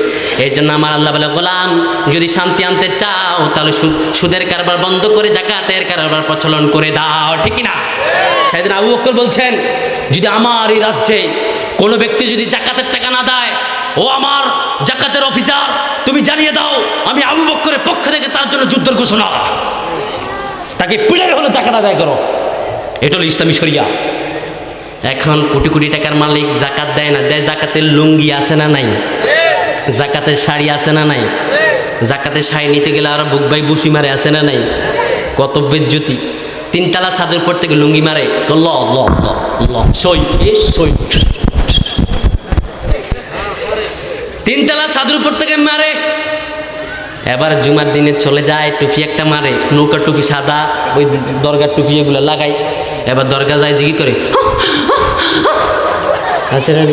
এই জন্য আমার আল্লাহ বলে, গোলাম যদি শান্তি আনতে চাও তাহলে সুদের কারবার বন্ধ করে জাকাতের কারবার প্রচলন করে দাও, ঠিক কিনা? সাইয়েদনা আবু বকর বলছেন, যদি আমার এই রাজ্যে কোনো ব্যক্তি যদি জাকাতের টাকা না দেয়, ও আমার জাকাতের অফিসার, তুমি জানিয়ে দাও আমি আবু বকরের পক্ষ থেকে তার জন্য যুদ্ধের ঘোষণা, তাকে পিড়াই হলো জাকাত আদায় করো। এটা হলো ইসলামী শরিয়া। এখন কোটি কোটি টাকার মালিক জাকাত দেয় না, দেয় জাকাতের লুঙ্গি, আছে না নাই? জাকাতের শাড়ি আছে না নাই? জাকাতের শাড়ি নিতে গেলে আর বুক ভাই বুসি মারে, আছে না নাই? কত বেজ্জতি! 3 তলা ছাদের উপর থেকে লুঙ্গি মারে, ল ল ল ল সই এ সই, 3 তলা ছাদের উপর থেকে মারে। এবার জুমার দিনে চলে যায়, টুপি একটা মারে, নৌকা টুপি সাদা, ওই দরগার টুপি এগুলো লাগাই। এবার দরগা যায়, জিগি করে, আছে না?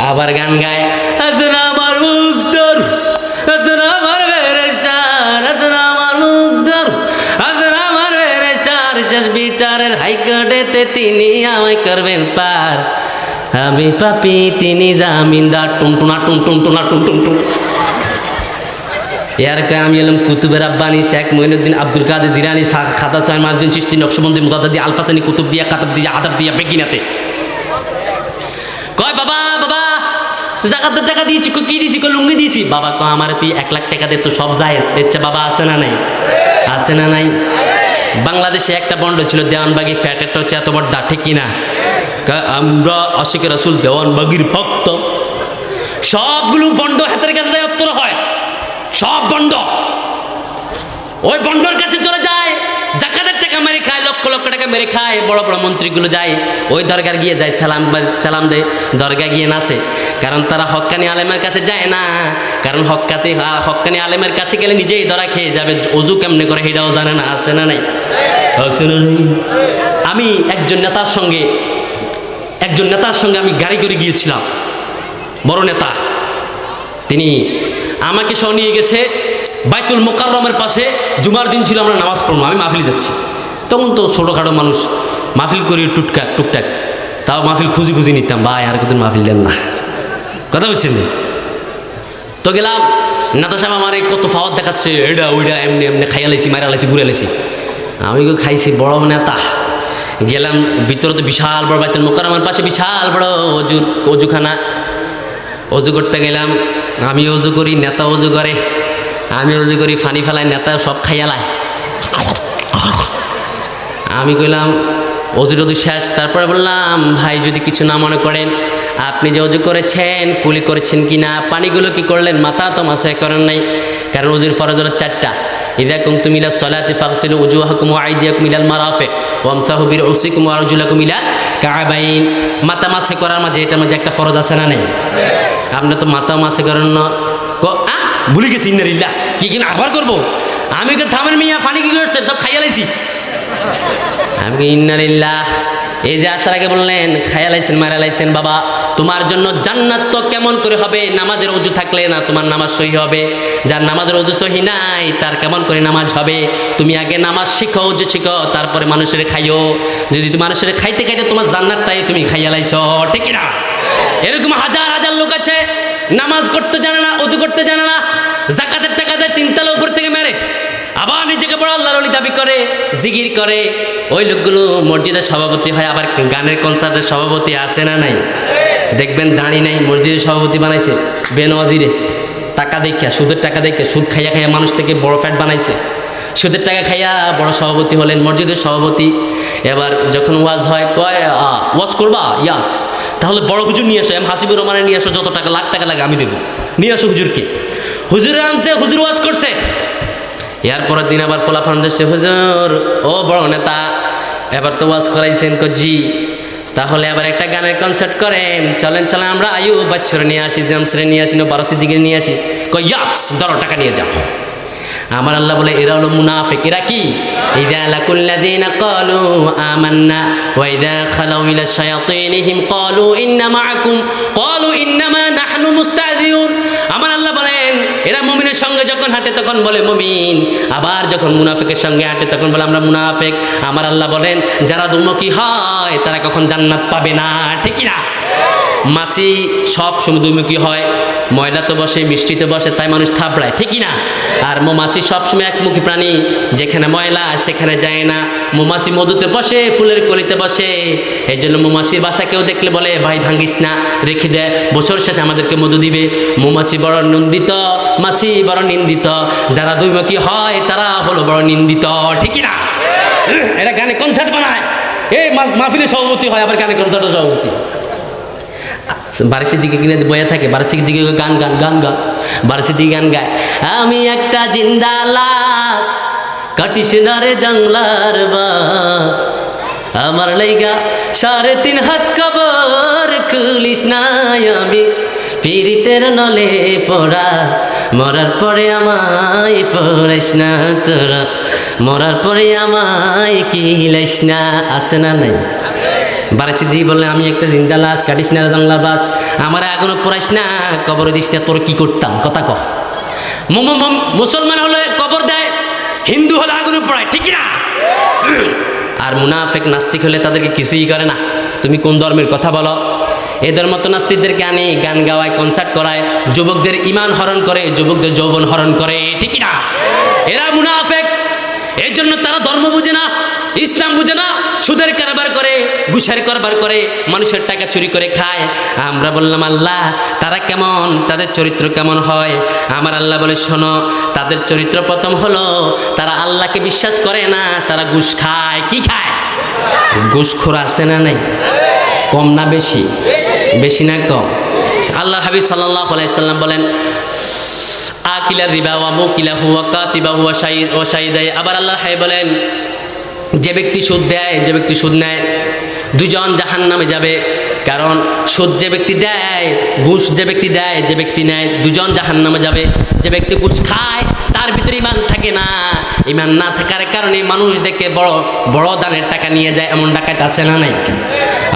আবার গান গায়, আমার মুক্তর, আমার বেরেস্টার, আমার মুক্তর, আমার বেরেস্টার, শেষ বিচারের হাইকোর্টেতে তিনি আমায় করবেন পার, আমি পাপি তিনি জামিনদার, টুনটুনা টুনটুনা টুনটুন। এর আমি এলাম কুতুবের রাব্বানি শেখ মঈনুদ্দিন আব্দুল কাদের জিলানী, খাতা সাহেব মাহমুদ চিশতি, নকশবন্দি, মুদাদ্দি, আলফাসানি, কুতুব দিয়া, কাতাব দিয়া, আদাব দিয়া, বেগিনাতে কয়, বাবা বাবা জাকাতের টাকা দিয়েছি, কি দিয়েছি? লুঙ্গি দিয়েছি। বাবা কয়, আমার তুই 1 লাখ টাকা দে, তো সব জায়েজ। ইচ্ছা বাবা, আছে না নাই? আছে না নাই? বাংলাদেশে একটা বন্ড ছিল দেওয়ানবাগি, ফ্যাটেরটা হচ্ছে এত বড়, ঠিক কিনা? আমরা আশিক রাসূল দেওয়ানবাগির ভক্ত। সবগুলো বন্ড হাতের কাছে যায়, উত্তর হয়, সব বন্ড ওই বন্ডর কাছে চলে যায়, জাকাতের টাকা মেরে খায়, লক্ষ লক্ষ টাকা মেরে খায়। বড় বড় মন্ত্রীগুলো যায়, ওই দরগার গিয়ে যায়, সালাম দেয়, দরগা গিয়ে নাচে। কারণ তারা হক্কানি আলেমের কাছে যায় না, কারণ হক্কানি আলেমের কাছে গেলে নিজেই ধরা খেয়ে যাবে, অজু কেমনে করে সেটাও জানে না, আছে না নাই? আছে না নাই? আমি একজন নেতার সঙ্গে আমি গাড়ি করে গিয়েছিলাম, বড় নেতা, তিনি আমাকে সহ নিয়ে গেছে বাইতুল মোকাররমের পাশে। জুমার দিন ছিল, আমরা নামাজ পড়বো, আমি মাহফিল যাচ্ছি। তখন তো ছোটোখাটো মানুষ, মাহফিল করি টুকটাক, তাও মাহফিল খুঁজি নিতাম, ভাই আর কতদিন মাহফিল দেন না, কথা বলছেন। তো গেলাম, নেতা সাহেব আমার কত ফাওয়ার দেখাচ্ছে, এটা ওইটা, এমনি এমনি খাইয়া লাইছি, মাইরা লাইছি, ঘুরে লাইছি। আমি খাইছি, বড় নেতা। গেলাম ভিতরে, তো বিশাল বড় বাইতুল মোকাররমের পাশে বিশাল বড় অজুখানা। অজু করতে গেলাম, আমি অজু করি, নেতা অজু করে, আমি অজু করি, ফানি ফেলাই, নেতা সব খাইয়ালায়। আমি কইলাম অজু টজু শেষ, তারপরে বললাম, ভাই যদি কিছু না মনে করেন, আপনি যে অজু করেছেন কুলি করেছেন কি না, পানিগুলো কি করলেন? মাথা তো মাসায় করেন নাই, কারণ অজুর ফরজ হলো 4টা। ইযা কুমতুম ইলা সলাতি ফাগসিলু উজুহাকুম ওয়া আইদিয়াকুম ইলাল মারাফিক ওয়ামসাহু বিরউসিকুম ওয়া আরজুলাকুম ইলাল কা'বাইন। মাথা মাসে করার মাঝে, এটার মাঝে একটা ফরজ আছে না নেই? আপনি তো মাথা মাসে করেন না, ভুলে গেছি, ইন্নালিল্লাহ, কি কিনা আবার করবো? আমি থামেন মিয়া, ফানি কি করছেন? সব খাইয়া লাইছি। আমি ইন্নালিল্লাহ, এই যে আসার আগে বললেন খাইয়া লাইছেন, মারা লাইছেন, বাবা তোমার জন্য জান্নাত তো কেমন করে হবে? নামাজের অজু থাকলে না তোমার নামাজ সহি হবে, যার নামাজের অজু সহি নাই তার কেমন করে নামাজ হবে? তুমি আগে নামাজ শিখো, অজু শিখো, তারপরে মানুষের খাইও। যদি তুমি মানুষের খাইতে খাইতে তোমার জান্নাতটাই তুমি খাইয়া লাইছ, ঠিক না? এরকম হাজার হাজার লোক আছে, নামাজ করতে জানে না, অজু করতে জানে না, জাকাতের টাকা দেয় 3 তলা উপর থেকে মেরে, আবার নিজেকে বড় আল্লাহর ওলি দাবি করে, জিকির করে। ওই লোকগুলো মসজিদের সভাপতি হয়, আবার গানের কনসার্টের সভাপতি, আছে না নাই? দেখবেন দাঁড়ি নাই, মসজিদের সভাপতি বানাইছে বেনওয়াজিরে, টাকা দেখা, সুদের টাকা দেখে, সুদ খাইয়া খাইয়া মানুষ থেকে বড় ফ্যাট বানাইছে, সুদের টাকা খাইয়া বড় সভাপতি হলেন, মসজিদের সভাপতি। এবার যখন ওয়াজ হয়, কয় ওয়াজ করবা? ইয়াস। তাহলে বড় হুজুর নিয়ে আসো, এম হাসিবুর রহমানের নিয়ে আসো, যত টাকা লাখ টাকা লাগে আমি দেবো, নিয়ে আসো হুজুরকে। হুজুর আনছে, হুজুর ওয়াজ করছে। এর পরের দিন আবার পোলাপান দেশে, হুজুর ও বড় নেতা, এবার তো ওয়াজ করাইছেন। জি, তাহলে আবার একটা গানের কনসার্ট করেন, চলেন চলেন আমরা আয়ুব বাচ্চারা নিয়ে আসি, জেমসরে নিয়ে আসি, বারোসির দিকে নিয়ে আসি। ইয়াস, ধরো টাকা নিয়ে যাও। আমার আল্লাহ বলে এরা হলো মুনাফিক। এরা কি? ইযা লাকুল্লাযীনা ক্বালু আমান্না ওয়া ইযা খালাউ ইলা শায়াতিনহিম ক্বালু ইন্না মাআকুম ক্বালু ইন্নামা নাহনু মুস্তাহজিউন। আমার আল্লাহ বলেন এরা মুমিনের সঙ্গে যখন হাঁটে তখন বলে মুমিন, আবার যখন মুনাফিকের সঙ্গে হাঁটে তখন বলে আমরা মুনাফিক। আমার আল্লাহ বলেন যারা দুমুখী হয় তারা কখন জান্নাত পাবে না, ঠিক কি না? মাছি সব সময় দুমুখী হয়, ময়লা তো বসে, মিষ্টি তো বসে, তাই মানুষ থাপড়ায়, ঠিক না? আর মৌমাছি সবসময় একমুখী প্রাণী, যেখানে ময়লা সেখানে যায় না। মৌমাছি মধুতে বসে, ফুলের কলিতে বসে। এই জন্য মৌমাছির বাসা কেউ দেখলে বলে ভাই ভাঙ্গিস না, রেখে দেয়, বছর শেষে আমাদেরকে মধু দিবে। মৌমাছি বড় নন্দিত, মাছি বড় নিন্দিত। যারা দুইমুখী হয় তারা হলো বড় নিন্দিত, ঠিক না? এরা গানে কনসার্ট বানায়, এই মাহফিলের সভাপতি হয়, আবার গানে কনসার্টের সভাপতি। বারিশের দিকে কিনে বয়ে থাকে, বারিশের দিকে গান গান গান গান, বারিশের দিকে গান গায়। আমি একটা জিন্দা লাশ, কাটিস না রে জঙ্গলার বাস, আমার লাইগা 3.5 হাত কবর খুলিস নাই আমি পীড়িতের নলে পড়া, মরার পরে আমায় পড়িস না তোরা, মরার পরে আমায় কিলাইস না। আছে না নাই? বারেসি দি বললেন আমি একটা জিন্দা লাশ, কাটিস না জঙ্গলার বাস, আমার এখনো পড়াইস না, কবর দিস না, তোর কি করতাম কথা ক। মুসলমান হলে কবর দেয়, হিন্দু হলে আগুনে পড়ায়, ঠিক না? আর মুনাফিক নাস্তিক হলে তাদেরকে কিছুই করে না। তুমি কোন ধর্মের কথা বলো? এদের মতো নাস্তিকদেরকে আনি গান গাওয়ায়, কনসার্ট করায়, যুবকদের ইমান হরণ করে, যুবকদের যৌবন হরণ করে, ঠিক না? এরা মুনাফিক। এই জন্য তারা ধর্ম বুঝে না, ইসলাম বুঝে না, সুদের কারবার করে, ঘুষের কারবার করে, মানুষের টাকা চুরি করে খায়। আমরা বললাম আল্লাহ তারা কেমন, তাদের চরিত্র কেমন হয়? আমার আল্লাহ বলে শোনো, তাদের চরিত্র প্রথম হলো তারা আল্লাহকে বিশ্বাস করে না, তারা ঘুষ খায়। কি খায়? ঘুষখোর। আছে না নাই? কম না বেশি? বেশি না কম? আল্লাহ হাবিব সাল্লাল্লাহু আলাইহি সাল্লাম বলেন আকিলার রিবা ওয়া মুকিলাহু ওয়া কাতিবাহু ওয়া শাহিদাই। আবার আল্লাহ হাবিব বলেন যে ব্যক্তি সুদ দেয়, যে ব্যক্তি সুদ নেয়, দুজন জাহান্নামে যাবে। কারণ সুদ যে ব্যক্তি দেয়, ঘুষ যে ব্যক্তি দেয়, যে ব্যক্তি নেয়, দুজন জাহান্নামে যাবে। যে ব্যক্তি ঘুষ খায় তার ভিতরে ইমান থাকে না, ইমান না থাকার কারণে মানুষ দেখে বড় বড় দানের টাকা নিয়ে যায়, এমন ডাকাত আছে না নাই?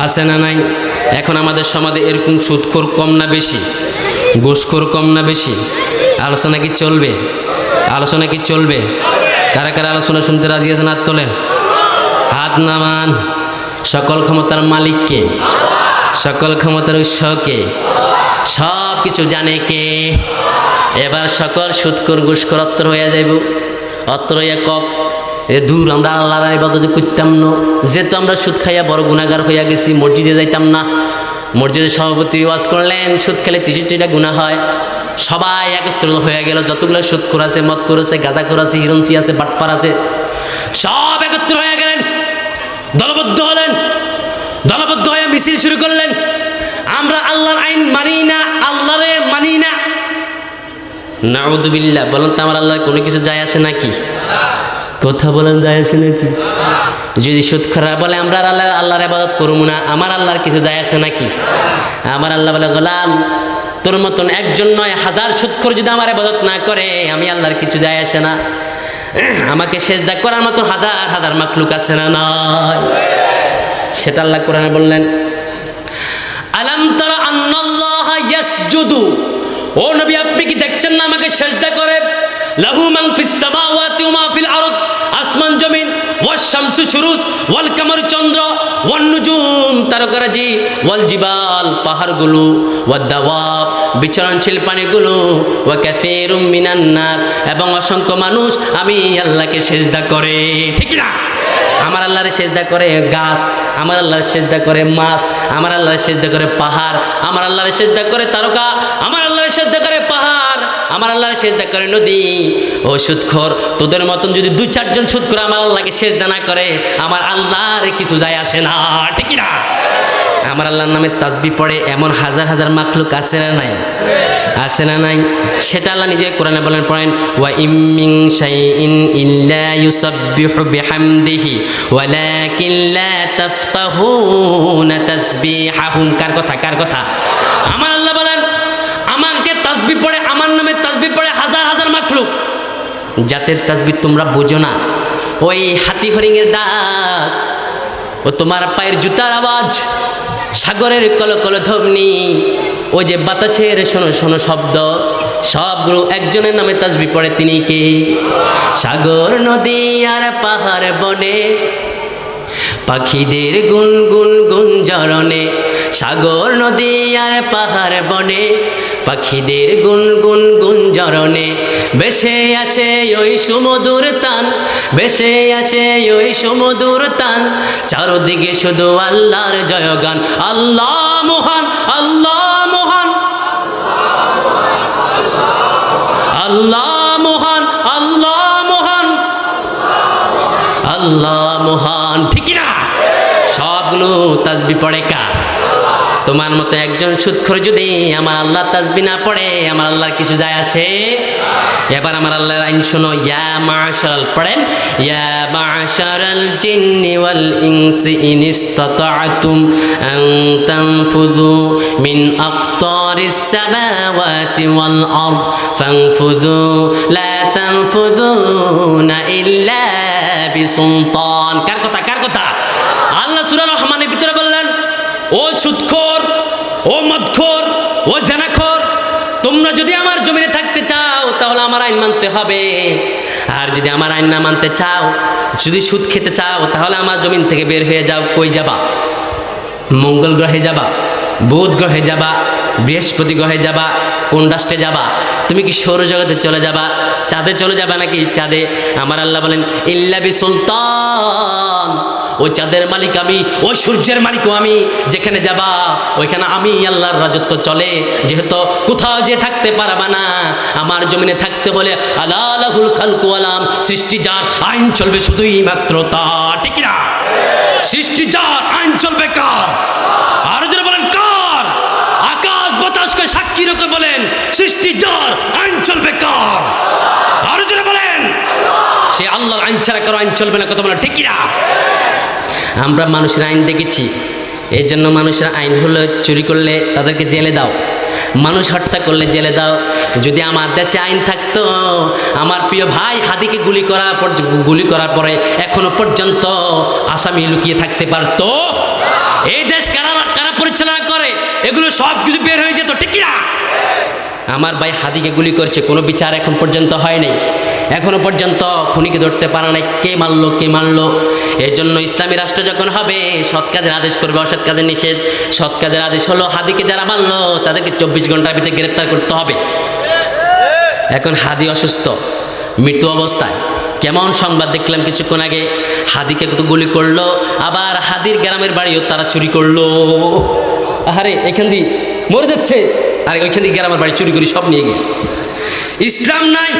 আছে না নাই? এখন আমাদের সমাজে এরকম সুদখোর কম না বেশি? ঘুষখোর কম না বেশি? আলোচনা কি চলবে? আলোচনা কি চলবে? কারা কারা আলোচনা শুনতে রাজি আছেন? হাত তোলেন, হাত নামান। সকল ক্ষমতার মালিককে, সকল ক্ষমতার উৎসকে, সব কিছু জানে কে? এবার সকল সুদখোর ঘুষখোর অত্তর হইয়া যাইব। অত্তর হইয়া কক এ দূর, আমরা আল্লাহর ইবাদত করতাম না, যেহেতু আমরা সুদ খাইয়া বড় গুনাহগার হইয়া গেছি, মসজিদে যাইতাম না। মসজিদের সভাপতি ওয়াজ করলেন সুদ খেলে 63টা গুনাহ হয়। সবাই একত্রিত হয়ে গেল, যতগুলো সুদখোর আছে, মদখোর আছে, গাঁজাখোর আছে, হিরণসি আছে, বাটপার আছে, সব একত্রিত হয়ে গেলেন, দলবদ্ধ হলেন। দলবদ্ধ হয়ে মিছিল শুরু করলেন, আমরা আল্লাহর আইন মানি না, আল্লাহরে মানি না। নাউযুবিল্লাহ। বলেন তো আমার আল্লাহর কোনো কিছু যায় আসে নাকি? কথা বলেন, যায় আসে নাকি? যদি সুদখোররা বলে আমরা আল্লাহর ইবাদত করব না, আমার আল্লাহর কিছু যায় আসে নাকি? আমার আল্লাহ বলে গোলাম তোর মতন একজন নয়, 1000 সুদখোর যদি আমার ইবাদত না করে, আমি আল্লাহর কিছু যায় আসে না। আমাকে সেজদা করার মতো হাজার হাজার মাখলুক আছে না নয়? সেটা আল্লাহ কোরআনে বললেন আলাম তারা আন্নাল্লাহা ইয়াসজুদু, ও নবী আপনি কি দেখছেন না আমাকে সেজদা করে? লাহু মান ফিস সামাওয়াতি ওয়া মা ফিল আরদ, আসমান জমিন, ওয়াশ শামসু শুরুজ, ওয়াল কামারু চন্দ্র, ওয়ান নুজুম তারকারাজি, ওয়াল জিবাল পাহাড়গুলো, ওয়াদ দাওয়াব বিচরণশীল প্রাণীগুলো, ওয়া কাসীরুম মিনান নাস এবং অসংখ্য মানুষ আমি আল্লাহকে সেজদা করে। ঠিক না? আমার আল্লাহরে সেজদা করে গাছ, আমার আল্লাহর সেজদা করে মাছ, আমার আল্লাহর সেজদা করে পাহাড়, আমার আল্লাহর সেজদা করে তারকা, আমার আল্লাহর সেজদা করে পাহাড়, আমার আল্লাহর সেজদা করে নদী। ও সুদখোর, তোদের মতন যদি 2-4 জন সুদখোর আমার আল্লাহকে সেজদা না করে, আমার আল্লাহর কিছু যায় আসে না। ঠিক না? আমার আল্লাহর নামে তাসবিহ পড়ে এমন হাজার হাজার মাখলুক আছে না নাই? আছে না নাই? সেটা আল্লাহ নিজে কোরআনে বলেন, পড়েন, ওয়া ইম মিন শাইইন ইল্লা ইউসাব্বিহু বিহামদিহি ওয়ালাকিন লা তাফকাহুনা তাসবিহাহুম। কার কথা? কার কথা? আমার আল্লাহ বলেন, আমাকে তাসবিহ পড়ে, আমার নামে তাসবিহ পড়ে হাজার হাজার মাখলুক, জাতের তাসবিহ তোমরা বোঝো না। ওই হাতি হরিণের ডাক, ও তোমার পায়ের জুতার আওয়াজ, সাগরের কলকল ধ্বনি, ওই যে বাতাসের শোনো শোনো শব্দ, সবগুলো একজনের নামে তাসবিহ পড়ে। তিনি কে? সাগর, নদী আর পাহাড় বনে, পাখিদের গুনগুন গুঞ্জরণে। সাগর, নদী আর পাহাড় বনে, পাখিদের গুনগুন গুঞ্জরণে। ভেসে আসে ওই সুমধুর তান, ভেসে আসে ওই সুমধুর তান, চারদিকে শুধু আল্লাহর জয়গান। আল্লাহ মহান, আল্লাহ মহান, আল্লাহ মহান, আল্লাহ মহান, আল্লাহ মহান। ঠিক না? সবগুলো তাসবিহ পড়ে কার? তোমার মতো একজন সুদখোর যদি আমার আল্লাহ তাসবিহ না পড়ে, আমার আল্লাহর কিছু যায় আসে? এবার আমার আল্লাহর আইন শোনো। ইয়া মাশারাল, পড়েন, ইয়া মাশারাল জিন্নি ওয়াল ইনসি ইন ইসতাতা'তুম আন তানফুযু মিন আকতারিস সামাওয়াতি ওয়াল আরদ ফানফুযু লা তানফুযুনা ইল্লা বিসুলতান। কার কথা? কার কথা? আল্লাহ সূরা রহমানের ভিতরে বললেন, ও সুদখোর, ও মদখোর, ও জেনাখোর, তোমরা যদি আমার জমিনে থাকতে চাও তাহলে আমার আইন মানতে হবে। আর যদি আমার আইন না মানতে চাও, যদি সুদ খেতে চাও, তাহলে আমার জমিন থেকে বের হয়ে যাও। কই যাবা? মঙ্গল গ্রহে যাবা, বুধ গ্রহে যাবা, বৃহস্পতি গ্রহে যাবা, কোন রাষ্ট্রে যাবা? তুমি কি সৌরজগতে চলে যাবা? চাঁদে চলে যাবা নাকি? চাঁদে? আমার আল্লাহ বলেন, ইল্লা বিসুলতান, ওই চাঁদের মালিক আমি, ওই সূর্যের মালিকও আমি। যেখানে যাবা ওইখানে আমি আল্লাহর রাজত্ব চলে। যেহেতু কোথাও যে থাকতে পারবা না, আমার জমিনে থাকতে হলে আলা লাহুল খালকু আলাম, সৃষ্টি যার, আইন চলবে শুধুই মাত্র তার। ঠিক না? সৃষ্টি যার, আইন চলবে কার? আরো যারা বলেন কার? আকাশ বাতাসকে সাক্ষী রেখে বলেন, সৃষ্টি যার, আইন চলবে কার? আরো যারা বলেন, সে আল্লাহর আইন ছাড়া কারো আইন চলবে না। কথা বলেন ঠিক না? আমরা মানুষের আইন দেখেছি, এই জন্য মানুষের আইন হলো চুরি করলে তাদেরকে জেলে দাও, মানুষ হত্যা করলে জেলে দাও। যদি আমার দেশে আইন থাকতো, আমার প্রিয় ভাই হাদিকে গুলি করার পরে এখনো পর্যন্ত আসামি লুকিয়ে থাকতে পারতো। এই দেশ কারা কারা পরিচালনা করে, এগুলো সব কিছু বের হয়ে যেত। ঠিক না? আমার ভাই হাদিকে গুলি করছে, কোনো বিচার এখন পর্যন্ত হয় নাই, এখনো পর্যন্ত খুনিকে ধরতে পারে নাই, কে মারলো কে মারলো। এই জন্য ইসলামী রাষ্ট্র যখন হবে, সৎ কাজের আদেশ করবে, অসৎ কাজের নিষেধ। সৎ কাজের আদেশ হলো হাদিকে যারা মারলো তাদেরকে 24 ঘন্টার ভিতরে গ্রেপ্তার করতে হবে। এখন হাদি অসুস্থ, মৃত্যু অবস্থায়। কেমন সংবাদ দেখলাম কিছুক্ষণ আগে, হাদিকে তো গুলি করলো, আবার হাদির গ্রামের বাড়িও তারা চুরি করলো। আরে এখান দিয়ে মরে যাচ্ছে, আর ওইখান দিয়ে গ্রামের বাড়ি চুরি করি সব নিয়ে গেছে। ইসলাম নাই।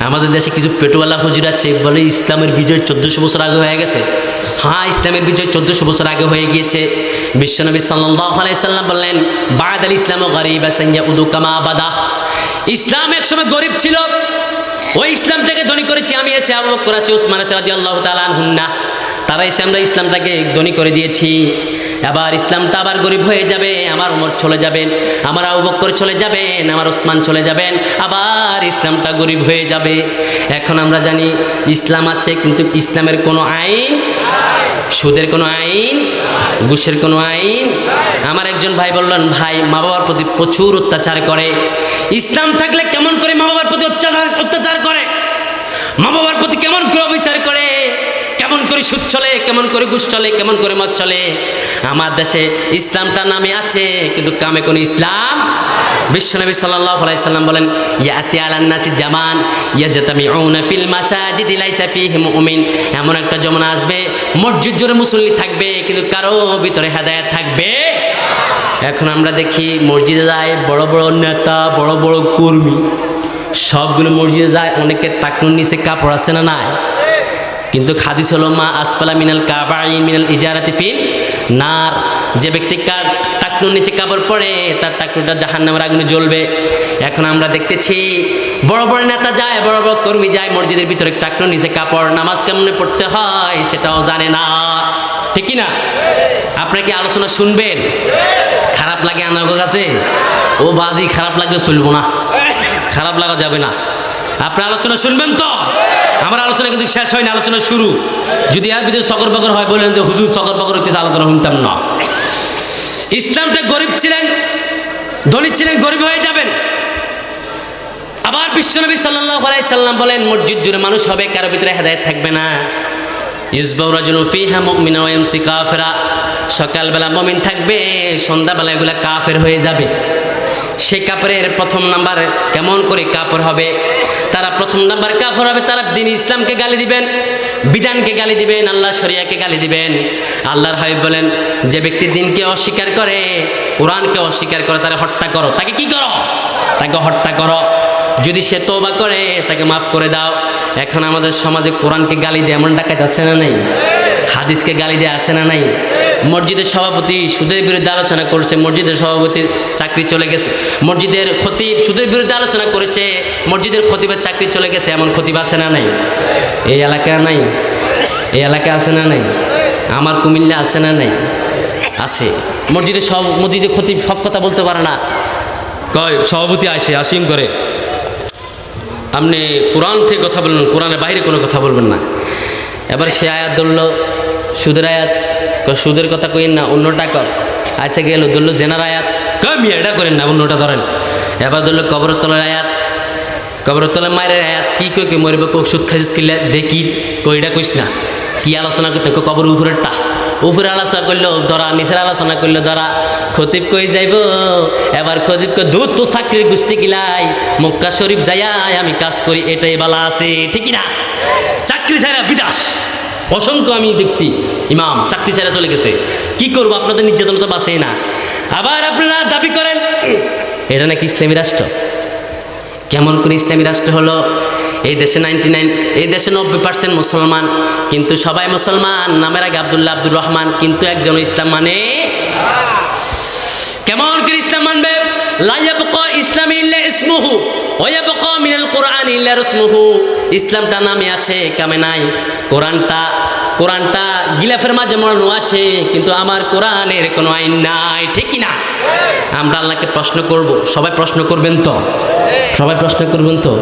আমাদের দেশে কিছু পেটোয়ালা হুজুর আছে, বলে ইসলামের বিজয় 1400 বছর আগে হয়ে গেছে। হ্যাঁ, ইসলামের বিজয় 1400 বছর আগে হয়ে গিয়েছে। বিশ্বনবী সাল্লাল্লাহু আলাইহি সাল্লাম বললেন, বা'দাল ইসলামু গারিবা সাইয়াউদু কামা বাদা। ইসলাম একসময় গরিব ছিল, ওই ইসলামটাকে ধনী করেছি আমি, এসে আবু বকর, উসমান রাদিয়াল্লাহু তাআলা আনহুন্না, তারা এসে আমরা ইসলামটাকে ধনী করে দিয়েছি। এবার ইসলামটা আবার গরিব হয়ে যাবে, আমার ওমর চলে যাবেন, আমার আবু বকর চলে যাবেন, আমার ওসমান চলে যাবেন, আবার ইসলামটা গরিব হয়ে যাবে। এখন আমরা জানি ইসলাম আছে, কিন্তু ইসলামের কোনো আইন, সুদের কোনো আইন, ঘুষের কোনো আইন। আমার একজন ভাই বললেন, ভাই মা বাবার প্রতি প্রচুর অত্যাচার করে। ইসলাম থাকলে কেমন করে মা বাবার প্রতি অত্যাচার করে? মা বাবার প্রতি কেমন করে অবিচার করে? কেমন করে সুদ চলে, কেমন করে ঘুষ চলে, কেমন করে মদ চলে? আমার দেশে ইসলামটা নামে আছে, কিন্তু কামে কোনো ইসলাম। বিশ্বনবী সাল্লাল্লাহু আলাইহি সাল্লাম বলেন, ইয়াতি আলান নাসি জামান ইয়াজতামিউনা ফিল মাসাজিদি লাইসা ফীহি মুমিন। এমন একটা জমানা আসবে, মসজিদ জুড়ে মুসল্লি থাকবে, কিন্তু কারো ভিতরে হেদায়েত থাকবে। এখন আমরা দেখি মসজিদে যায় বড় বড় নেতা, বড় বড় কর্মী, সবগুলো মসজিদে যায়, অনেকের টাকনুর নিচে কাপড় আছে না নাই? কিন্তু হাদিস হলো, মা আসফালা মিনাল কাবাইন মিনাল ইজারাতি ফিন নার, যে ব্যক্তি টাকনুর নিচে কাপড় পরে তার টাকনুটা জাহান্নামের আগুনে জ্বলবে। এখন আমরা দেখতেছি বড় বড় নেতা যায়, বড় বড় কর্মী যায় মসজিদের ভিতরে, টাকনুর নিচে কাপড়, নামাজ কেমনে পড়তে হয় সেটাও জানে না, ঠিক কি না? আপনারা কি আলোচনা শুনবেন? খারাপ লাগে আমার কাছে? ও বাজি, খারাপ লাগলে চলবো না, খারাপ লাগা যাবে না। আপনার আলোচনা শুনবেন তো? আমার আলোচনা কিন্তু শেষ হয়নি, আলোচনা শুরু। যদি এর ভিতরে সকর বকর হয় বললেন যে হুজুর সকর বকর হইতেছে, আলোচনা শুনতাম না। ইসলামটা গরিব ছিলেন, ধনী ছিলেন, গরিব হয়ে যাবেন। আবার বিশ্বনবী সাল্লাল্লাহু আলাইহি সাল্লাম বলেন মসজিদ জুড়ে মানুষ হবে, কারো ভিতরে হেদায়েত থাকবে না। ইসবাউ রাজুলু ফিহা মুমিনা ওয়া ইয়ামসি কাফিরা, সকালবেলা মুমিন থাকবে, সন্ধ্যাবেলা এগুলা কাফের হয়ে যাবে। সেই কাফেরের প্রথম নাম্বার কেমন করে কাফের হবে? তারা প্রথম নাম্বার কাফের হবে, তারা দ্বীন ইসলামকে গালি দিবেন, বিধানকে গালি দিবেন, আল্লাহ শরিয়াকে গালি দিবেন। আল্লাহর হাবিব বলেন যে ব্যক্তি দ্বীনকে অস্বীকার করে, কোরআনকে অস্বীকার করে, তারা হত্যা করো। তাকে কি করো? তাকে হত্যা করো। যদি সে তওবা করে তাকে মাফ করে দাও। এখন আমাদের সমাজে কোরআনকে গালি দেয় এমন ডাকাত আছে না নাই? হাদিসকে গালি দেয় আছে না নাই? মসজিদের সভাপতি সুদের বিরুদ্ধে আলোচনা করছে, মসজিদের সভাপতির চাকরি চলে গেছে। মসজিদের খতিব সুদের বিরুদ্ধে আলোচনা করেছে, মসজিদের খতিবের চাকরি চলে গেছে। এমন খতিব আছে না নাই? এই এলাকা নাই? এই এলাকা আছে না নাই? আমার কুমিল্লা আছে না নাই? আছে। মসজিদের খতিব সব কথা বলতে পারে না, কয় সভাপতি আসিম করে আপনি কোরআন থেকে কথা বলবেন, কোরআনের বাইরে কোনো কথা বলবেন না। এবার সে আয়াত ধরল, সুদের আয়াত, সুদের কথা কইন না, অন্যটা কর। আচ্ছা গেল ধরলো জেনার আয়াত, কমি এটা করেন না, অন্যটা ধরেন। এবার ধরলো কবরতলার আয়াত, কবরতলার মায়ের আয়াত, কি কই কে মরবে, সুদ খাইস কিনলে দেখি কইটা কইস না। কি আলোচনা করতে? কবর উপরেরটা, উপরে আলোচনা করলো ধরা, নিচের আলোচনা করলো ধরা। খতিব কই যাইব? এবার খতিব কই দূর তো চাকরির গুষ্টি কিলাই, মক্কা শরীফ যাইয়াই আমি কাজ করি, এটাই বালা আছে, ঠিক না? চাকরি ছাড়া বিদাস অসংখ্য আমি দেখছি ইমাম চাকরি ছাড়া চলে গেছে। কি করবো? আপনাদের নির্যাতন তো বাঁচে না। আবার আপনারা দাবি করেন এটা নাকি ইসলামী রাষ্ট্র। কেমন করে ইসলামী রাষ্ট্র হলো? এই দেশে 99, এই দেশে 90% মুসলমান, কিন্তু সবাই মুসলমান, নামের আগে আব্দুল্লাহ, আব্দুর রহমান, কিন্তু একজন ইসলাম মানে। কেমন করে ইসলাম মানবে? লা ইয়াবকা ইসলামী ইল্লা ইসমুহু ওয়া ইয়াবকা মিনাল কুরআন ইল্লা রাসমুহু। ইসলামটা নামে আছে, কামে নাই। কোরআনটা গিলাফের মাঝে মরানো আছে, কিন্তু আমার কোরআনের কোনো আইন নাই, ঠিক কি না? আমরা আল্লাহকে প্রশ্ন করব, সবাই প্রশ্ন করবেন তো? সবাই প্রশ্ন করবেন তো?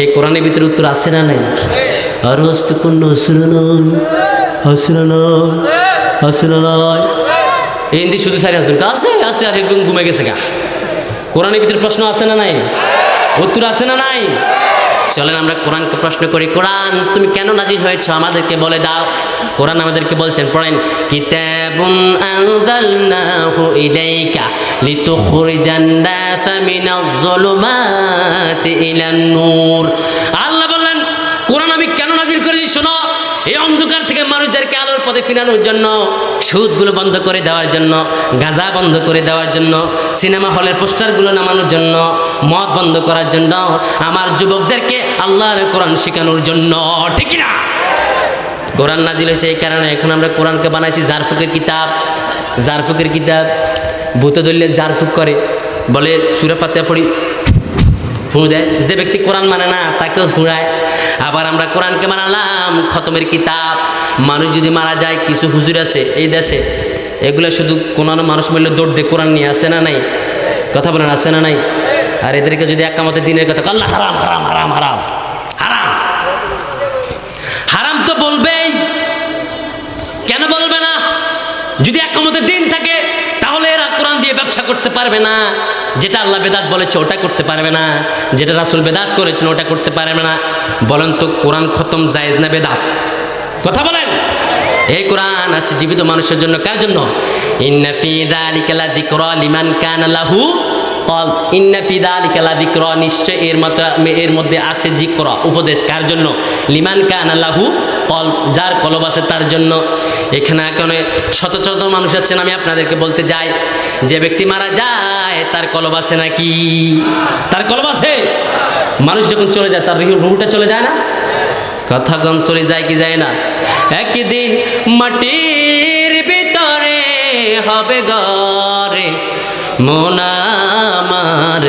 এই কোরআনের ভিতরে উত্তর আছে না নাই? আর হস্তকুণ্ড এই হিন্দি শুধু সারি আসুন আছে আছে, আর একদম ঘুমে গেছে গা। কোরআনের ভিতরে প্রশ্ন আছে না নাই? উত্তর আছে না নাই? চলেন আমরা কোরআনকে প্রশ্ন করি, কোরআন তুমি কেন নাজিল হয়েছ আমাদেরকে বলে দাও। কোরআন আমাদেরকে বলছেন, পড়েন, কিতাবুন আনজালনাহু ইলাইকা লিতুখরিজান নাসা মিনাজ যুলুমাতি ইলান নূর। আল্লাহ বললেন কোরআন আমি কেন নাজিল করেছি শোনো, এই অন্ধকার থেকে মানুষদেরকে আলোর পথে ফিরানোর জন্য, সুদগুলো বন্ধ করে দেওয়ার জন্য, গাঁজা বন্ধ করে দেওয়ার জন্য, সিনেমা হলের পোস্টারগুলো নামানোর জন্য, মদ বন্ধ করার জন্য, আমার যুবকদেরকে আল্লাহর কোরআন শেখানোর জন্য, ঠিক না? কোরআন নাজিল হয়েছে এই কারণে। এখন আমরা কোরআনকে বানাইছি জারফুকের কিতাব। জারফুকের কিতাব, ভূত ধরলে জারফুক করে, বলে সূরা ফাতিহা পড়ি, ফুঁ দেয়। যে ব্যক্তি কোরআন মানে না তাকেও ফুঁড়ায়। আবার আমরা কোরআনকে বানালাম খতমের কিতাব। মানুষ যদি মারা যায়, কিছু হুজুর আছে এই দেশে, এগুলো শুধু কোনো মানুষ মরলে দৌড় দিয়ে কোরআন নিয়ে আসে না নাই? কথা বলেন আসে না নাই? আর এদেরকে যদি একামতে দিনের কথা, আল্লাহ হারাম হারাম হারাম হারাম হারাম হারাম তো বলবেই, কেন বলবে না? যদি একামতে দিন থাকে তাহলে এরা কোরআন দিয়ে ব্যবসা করতে পারবে না। যেটা আল্লাহ বেদাত বলেছে ওটা করতে পারবে না, যেটা রাসূল বেদাত করেছেন ওটা করতে পারবে না। বলেন তো কোরআন খতম জায়েজ না বেদাত? কথা বলেন। এই কোরআন আসছে জীবিত মানুষের জন্য। কার জন্য? ইন্না ফি যালিকা লাযিকরা লিমান কানা লাহু কলব। ইন্না ফি যালিকা লাযিকরা, নিশ্চয় এর মধ্যে আছে যিকরা, উপদেশ। কার জন্য? লিমান কানা লাহু কলব, যার কলব আছে তার জন্য। এখানে এখন শত শত মানুষ আছেন, আমি আপনাদেরকে বলতে যাই, যে ব্যক্তি মারা যায় তার কলব আছে নাকি? তার কলব আছে। মানুষ যখন চলে যায় তার রুহটা চলে যায় না? কথা কোন চলে যায় কি যায় না? একদিন মাটির ভিতরে হবে ঘরে, মন আমার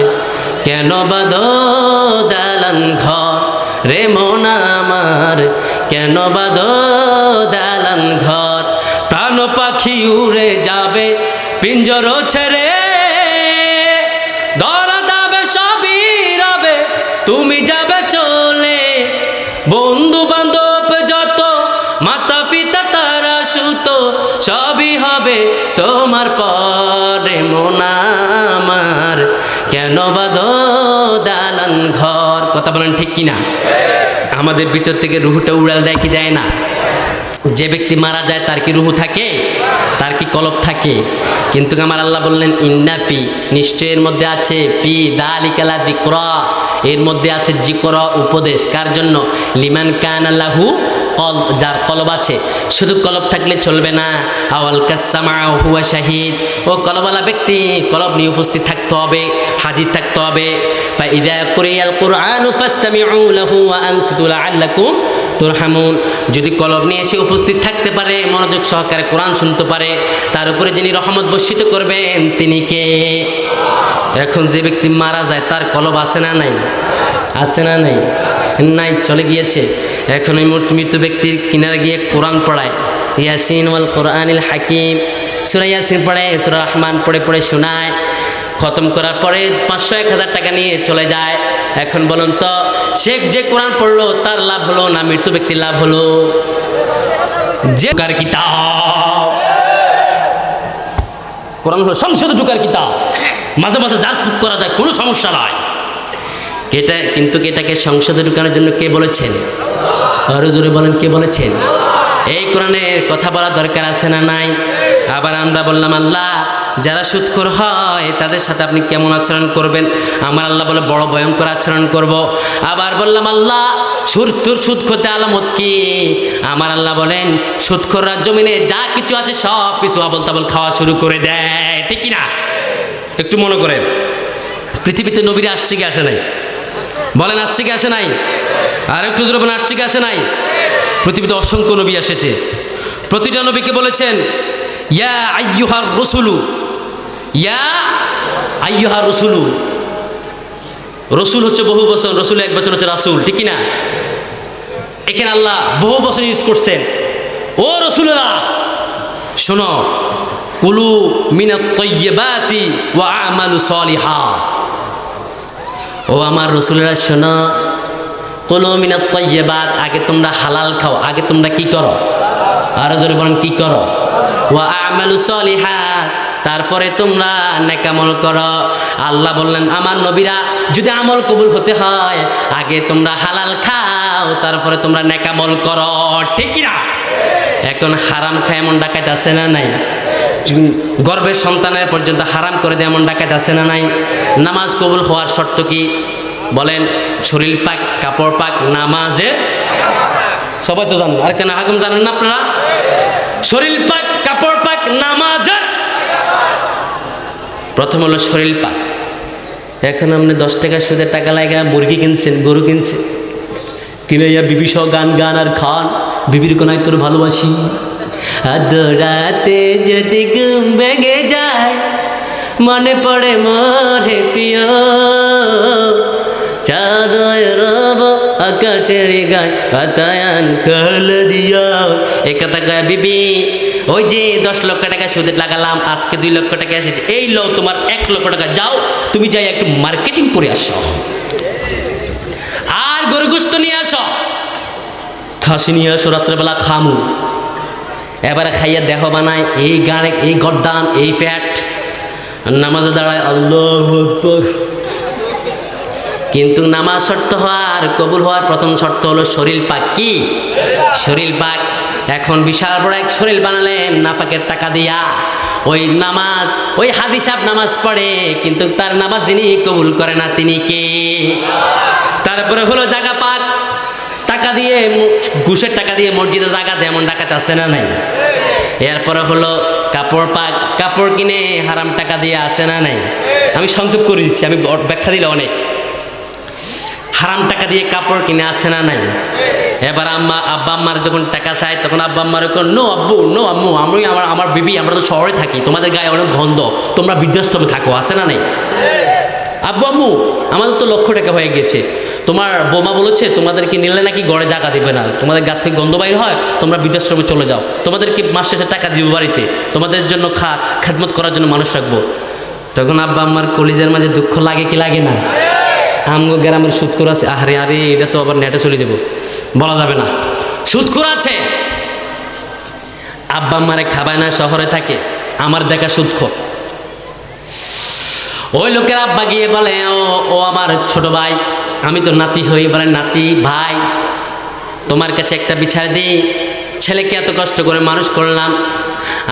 কেন বাঁধো দালান ঘর, রে মন আমার কেন বাঁধো দালান ঘর। প্রাণ পাখি উড়ে যাবে পিঞ্জর ছেড়ে, ধরা যাবে সবই রবে তুমি যাবে চলে। বন্ধু বান্ধব যত মাতা পিতা তারা সুত, সবই হবে তোমার পরে, মন আমার কেন বাঁধো দালান ঘর। কথা বলেন ঠিক কিনা? আমাদের ভিতর থেকে রুহুটা উড়াল দেয় কি দেয় না? যে ব্যক্তি মারা যায় তার কি রুহু থাকে? তার কি কলব থাকে? কিন্তু আমার আল্লাহ বললেন ইন্নাফি, নিশ্চয়ের মধ্যে আছে, ফি দালিকালা যিকরা, এর মধ্যে আছে যিকরা উপদেশ। কার জন্য? লিমান কানা লাহু কলব, যার কলব আছে। শুধু কলব থাকলে চলবে না, আওয়াল কাসসামা হুয়া শাহিদ, ও কলবওয়ালা ব্যক্তি কলব নিয়ে উপস্থিত থাকতে হবে, হাজির থাকতে হবে। ফাইদা কুরিয়াল কুরআনু ফাসতামিউ লাহু ওয়া আনসিতু লাআল্লাকুম তুরহামুন, যদি কলব নিয়ে এসে উপস্থিত থাকতে পারে, মনোযোগ সহকারে কোরআন শুনতে পারে, তার উপরে যিনি রহমত বর্ষিত করবেন তিনি কে? এখন যে ব্যক্তি মারা যায় তার কলব আছে না নাই? আছে না নাই? নাই, চলে গিয়েছে। এখন ওই মৃত ব্যক্তির কিনারে গিয়ে কোরআন পড়ায়, ইয়াসিন ওয়াল কোরআনিল হাকিম, সূরা ইয়াসিন পড়ে, সূরা রহমান পড়ে পড়ে শোনায়। খতম করার পরে 500-1000 টাকা নিয়ে চলে যায়। এখন বলুন তো, শেখ যে কোরআন পড়লো তার লাভ হলো না মৃত ব্যক্তির লাভ হলো? যে কার কিতাব, কোরআন হলো সংসদে ঢুকার কিতাব, মাঝে মাঝে জাতপুক করা যায়, কোনো সমস্যা নয়। এটা কিন্তু এটাকে সংসদে ঢুকানোর জন্য কে বলেছেন? আরো জোরে বলেন, কে বলেছেন? এই কোরআনের কথা বলা দরকার আছে না নাই? আবার আমরা বললাম আল্লাহ যারা সুদখোর হয় তাদের সাথে আপনি কেমন আচরণ করবেন? আমার আল্লাহ বলে বড় ভয়ঙ্কর আচরণ করব। আবার বললাম আল্লাহ সুদ খেতে আলামত কি? আমার আল্লাহ বলেন সুদখোররা জমিনে যা কিছু আছে সব কিছু আবল তাবল খাওয়া শুরু করে দেয়, ঠিক কিনা? একটু মনে করেন, পৃথিবীতে নবীরা আসছে কি আসে নাই? বলেন আসছে কি আসে নাই? আর একটু জোরে বলেন আসছে কি আসে নাই? পৃথিবীতে অসংখ্য নবী এসেছে। প্রতিটা নবীকে বলেছেন ইয়া আইয়ুহার রাসূলু, ইয়া আইয়ুহার রাসূলু। রসুল হচ্ছে বহু বচন, রসুল এক বচন হচ্ছে রাসূল, ঠিক কিনা? এখানে আল্লাহ বহু বচন ইউজ করছেন। ও রসুলেরা শোনো, কুলু মিনাত তাইয়্যিবাতি ওয়া আমালু সলিহা। ও আমার রসুলেরা শোনো, কুলু মিনাত তাইয়্যিবাত, আগে তোমরা হালাল খাও, আগে তোমরা কি করো? আরো জোরে বলেন কি করো? ওয়া আমালু সলিহাত, তারপরে তোমরা নেক আমল করো। আল্লাহ বললেন আমার নবীরা যদি আমল কবুল হতে হয় আগে তোমরা হালাল খাও, তারপরে তোমরা নেক আমল করো, ঠিক কিনা? এখন হারাম খায় এমন ডাকাত আছে না নাই? গর্ভের সন্তানের পর্যন্ত হারাম করে দেয় এমন ডাকাত আছে না নাই? নামাজ কবুল হওয়ার শর্ত কি বলেন? শরীর পাক, কাপড় পাক, নামাজের, সবাই তো জানেন, আর কেন হাকুম জানেন না আপনারা? শরীর পাক, কাপড় পাক, নামাজের। প্রথম হলো শরীর পাক। এখন আপনি 10 টাকা সুদের টাকা লাগা মুরগি কিনছেন, গরু কিনছেন, কিনে বিবি সহ গান আর খান, বিবির কোনায় তোর ভালোবাসি, আদরাতে যদি ঘুম ভেঙে যায় মনে পড়ে মরে প্রিয়, চাঁদয় রব আকাশের গায় বাতায়ান কাল দিয়া। এ কথা কয় বিবি ওই যে 10 লক্ষ টাকা সুদে লাগালাম, আজকে 2 লক্ষ টাকা এসেছে, এই লো তোমার 1 লক্ষ টাকা, যাও তুমি যাই একটু মার্কেটিং করে আসো, আর গরু গোশত নিয়ে আসো, খাসি নিয়ে আসো, রাত্রেবেলা খামু। এবারে খাইয়া দেহ বানায় এই গানে, এই গর্দান, এই ফ্যাট, নামাজে দাঁড়ায় আল্লাহু আকবার। কিন্তু নামাজ শর্ত হওয়ার, কবুল হওয়ার প্রথম শর্ত হলো শরীর পাক। কি? শরীর পাক। এখন বিশাল বড় এক শরীর বানালেন নাফাকের টাকা দিয়া, ওই নামাজ, ওই হাদি সাহেব নামাজ পড়ে কিন্তু তার নামাজ যিনি কবুল করে না তিনি কে? তারপরে হলো জায়গা পাক, টাকা দিয়ে, ঘুষের টাকা দিয়ে মসজিদে জায়গা দেয় এমন ডাকাত আছে না নাই? এরপরে হলো কাপড় পাক, কাপড় কিনে হারাম টাকা দিয়ে আছে না নাই? আমি সংক্ষেপ করে দিচ্ছি, আমি ব্যাখ্যা দিলে অনেক। হারাম টাকা দিয়ে কাপড় কিনে আছে না নাই? এবার আব্বা আম্মার যখন টাকা চায় তখন আব্বা আম্মার নো আব্বু নো আম্মু, আমি আমার বিবি, আমরা তো শহরে থাকি, তোমাদের গায়ে অনেক গন্ধ, তোমরা বৃদ্ধাশ্রমে থাকো, আছে না নেই? আব্বু আম্মু আমাদের তো লক্ষ টাকা হয়ে গেছে, তোমার বৌমা বলেছে তোমাদেরকে নিলে নাকি ঘরে জায়গা দিবে না, তোমাদের গা থেকে গন্ধ বাইর হয়, তোমরা বৃদ্ধাশ্রমে চলে যাও, তোমাদেরকে মাস শেষে টাকা দিব বাড়িতে, তোমাদের জন্য খেদমত করার জন্য মানুষ রাখবো। তখন আব্বা আম্মার কলিজার মাঝে দুঃখ লাগে কি লাগে না? আমগো গ্রামের সুদখোর আছে, আরে আরে এটা তো আবার নেটে চলে যাবো, বলা যাবে না, সুদখোর আছে, আব্বা আম্মারে খাবায় না, শহরে থাকে, আমার দেখা সুদখোর। ওই লোকের আব্বা গিয়ে বলে ও আমার ছোট ভাই, আমি তো নাতি হই, বলে নাতি ভাই তোমার কাছে একটা বিচার দিই, ছেলেকে এত কষ্ট করে মানুষ করলাম,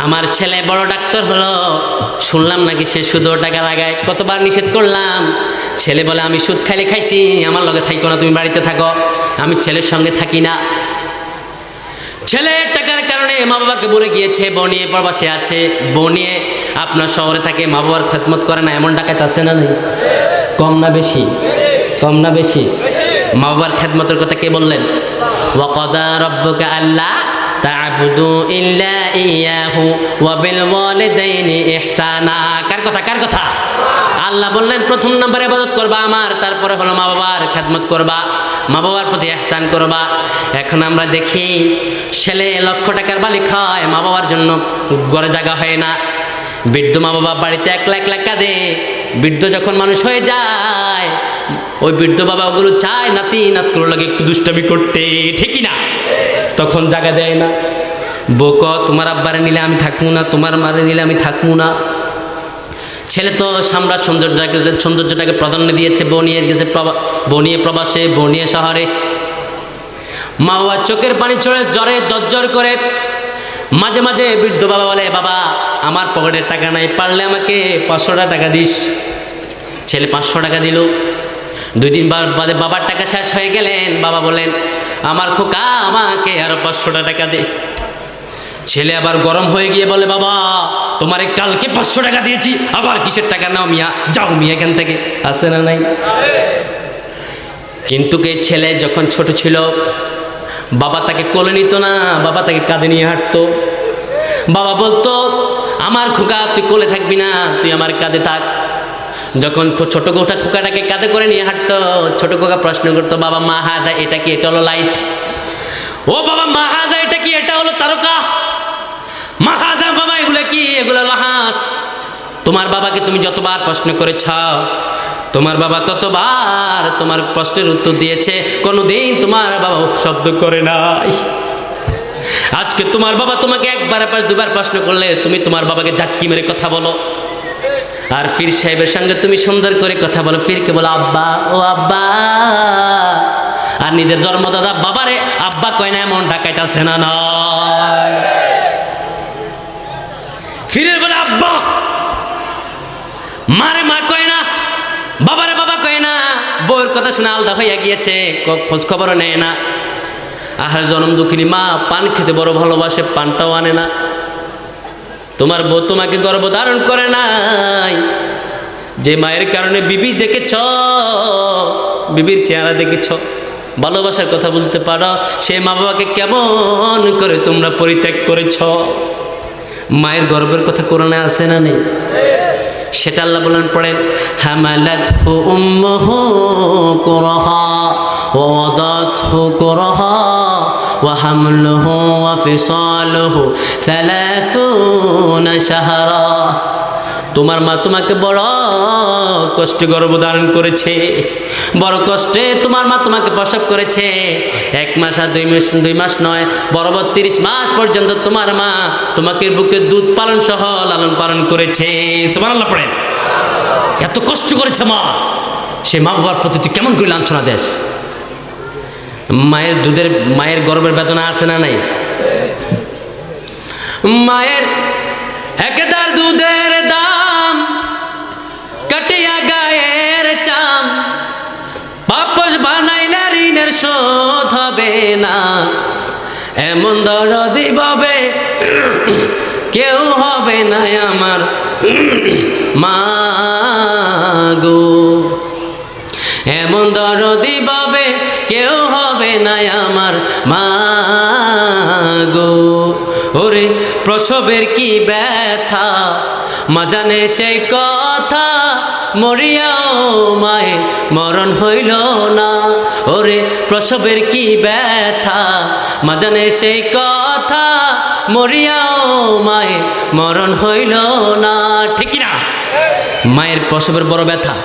আমার ছেলে বড় ডাক্তার হলো, শুনলাম নাকি সে সুদও টাকা লাগায়, কতবার নিষেধ করলাম, ছেলে বলে আমি সুদ খাইলে খাইছি, আমার লগে থাইকো না, তুমি বাড়িতে থাকো, আমি ছেলের সঙ্গে থাকি না। ছেলে টাকার কারণে মা বাবাকে বলে গিয়েছে, বনিয়ে প্রবাসে আছে, বনিয়ে আপনার শহরে থাকে, মা বাবার খেদমত করে না, এমন ডাকাত আছে না নেই? কম না বেশি? কম না বেশি? মা বাবার খেদমতের কথা কে বললেন? ওয়াকাদা রাব্বুকা আল্লা তা'বুদু ইল্লা ইয়াহু ওয়া বিল ওয়ালিদাইনি ইহসানা। কার কথা? কার কথা? আল্লাহ বললেন প্রথম নম্বরে ইবাদত করবা আমার, তারপরে হলো মা বাবার খেদমত করবা, মা বাবার প্রতি ইহসান করবা। এখন আমরা দেখি ছেলে লক্ষ টাকার মালিক হয়, মা বাবার জন্য ঘরে জায়গা হয় না, বৃদ্ধ মা বাবা বাড়িতে একলা একলা কাঁদে, বৃদ্ধ যখন মানুষ হয়ে যায় ওই বৃদ্ধ বাবা ওগুলো চায় নাতি নাতগুলো লাগে একটু দুষ্টামি করতে, ঠিকই না? তখন জায়গা দেয় না, বউক তোমার আব্বারে নিলে আমি থাকবো না, তোমার মারে নিলে আমি থাকবো না। ছেলে তো সাম্রাজ্য সৌন্দর্যটাকে প্রাধান্য দিয়েছে, বউ নিয়ে গেছে, বউ নিয়ে প্রবাসে, বউ নিয়ে শহরে, মা বাবা চোখের পানি ছড়ে জ্বরে জর্জর করে। মাঝে মাঝে বৃদ্ধ বাবা বলে বাবা আমার পকেটের টাকা নাই, পারলে আমাকে 500 টাকা দিস। ছেলে 500 টাকা দিল, 2 দিন বাদে বাবার টাকা শেষ হয়ে গেলেন, বাবা বলেন আমার খোকা আমাকে আরো 500 টাকা দে। ছেলে আবার গরম হয়ে গিয়ে বলে বাবা তোমারে কালকে 500 টাকা দিয়েছি, আবার কিসের টাকা নাও মিয়া, যাও মিয়া এখান থেকে, আছে না নাই? কিন্তু এই ছেলে যখন ছোট ছিল বাবা তাকে কোলে নিত না, বাবা তাকে কাঁধে নিয়ে হাঁটতো। বাবা বলতো আমার খোকা তুই কোলে থাকবি না, তুই আমার কাঁধে থাক। যখন ছোট খোকাটাকে কাঁধে করে নিয়ে হাঁটতো, ছোট খোকা প্রশ্ন করতো বাবা মা হাদা এটা কি? এটা হলো লাইট। ও বাবা মা হাদা এটা কি? এটা হলো তারকা। মা হাদা বাবা এগুলো কি? এগুলো হলো হাঁস। তোমার বাবাকে তুমি যতবার প্রশ্ন করেছ তোমার বাবা ততবার তোমার প্রশ্নের উত্তর দিয়েছে, কোনোদিন তোমার বাবা শব্দ করে নাই। আজকে তোমার বাবা তোমাকে একবার 2বার প্রশ্ন করলে তুমি তোমার বাবাকে ঝাটকি মেরে কথা বলো, আর পীর সাহেবের সঙ্গে তুমি সুন্দর করে কথা বলো, পীরকে বলো আব্বা ও আব্বা, আর নিজের জন্মদাদা বাবারে আব্বা কয় না, এমন ডাকাইতাছে না না? পীরের বলে আব্বা, মারে মা কয় না, বাবারে বাবা কয় না, বউয়ের কথা শুনে আলাদা হইয়া গিয়েছে, খোঁজ খবরও নেয় না। আহার জনম দুঃখিনী মা পান খেতে বড় ভালোবাসে, পানটাও আনে না। তোমার বউ তোমাকে গর্ভধারণ করে নাই, যে মায়ের কারণে বিবি দেখেছ, বিবির চেহারা দেখেছ, ভালোবাসার কথা বুঝতে পারো, সে মা বাবাকে কেমন করে তোমরা পরিত্যাগ করেছ। মায়ের গর্বের কথা কোরআনে আছে না নেই? সেটা আল্লাহ বলেন পড়েন, হামালাতহু উম্মুহু কুরহা ওয়া ওয়াদাতহু কুরহা ওয়া হামলুহু ওয়া ফিসালুহু 30 শাহরা। তোমার মা তোমাকে বড় কষ্টে গর্ভধারণ করেছে, বড় কষ্টে তোমার মা তোমাকে প্রসব করেছে। 1 মাস আর 2 মাস নয়, বরাবর 30 মাস পর্যন্ত তোমার মা তোমাকে বুকে দুধ পালন সহ লালন পালন করেছে। সুবহানাল্লাহ পড়েন। এত কষ্ট করেছে মা, সে মা বাবার প্রতি তুই কেমন করে লাঞ্ছনা দেশ? মায়ের গর্ভের বেদনা আছে না নাই? মায়ের একেদার দুধের দাম কাটিয়া গায়ের চাম, পাপস বানাইলে ঋণের শোধ হবে না, এমন দরদি ভাবে কেউ হবে না আমার মা গো, এমন দরদি ভাবে কেউ হবে করে নাই আমার মা গো। ওরে প্রসবের কি ব্যথা মা জানে সেই কথা, মরিয়াও মায়ে মরণ হইল না। ওরে প্রসবের কি ব্যথা মা জানে সেই কথা, মরিয়াও মায়ে মরণ হইল না। ঠিক না? মায়ের প্রসবের বড় ব্যথা,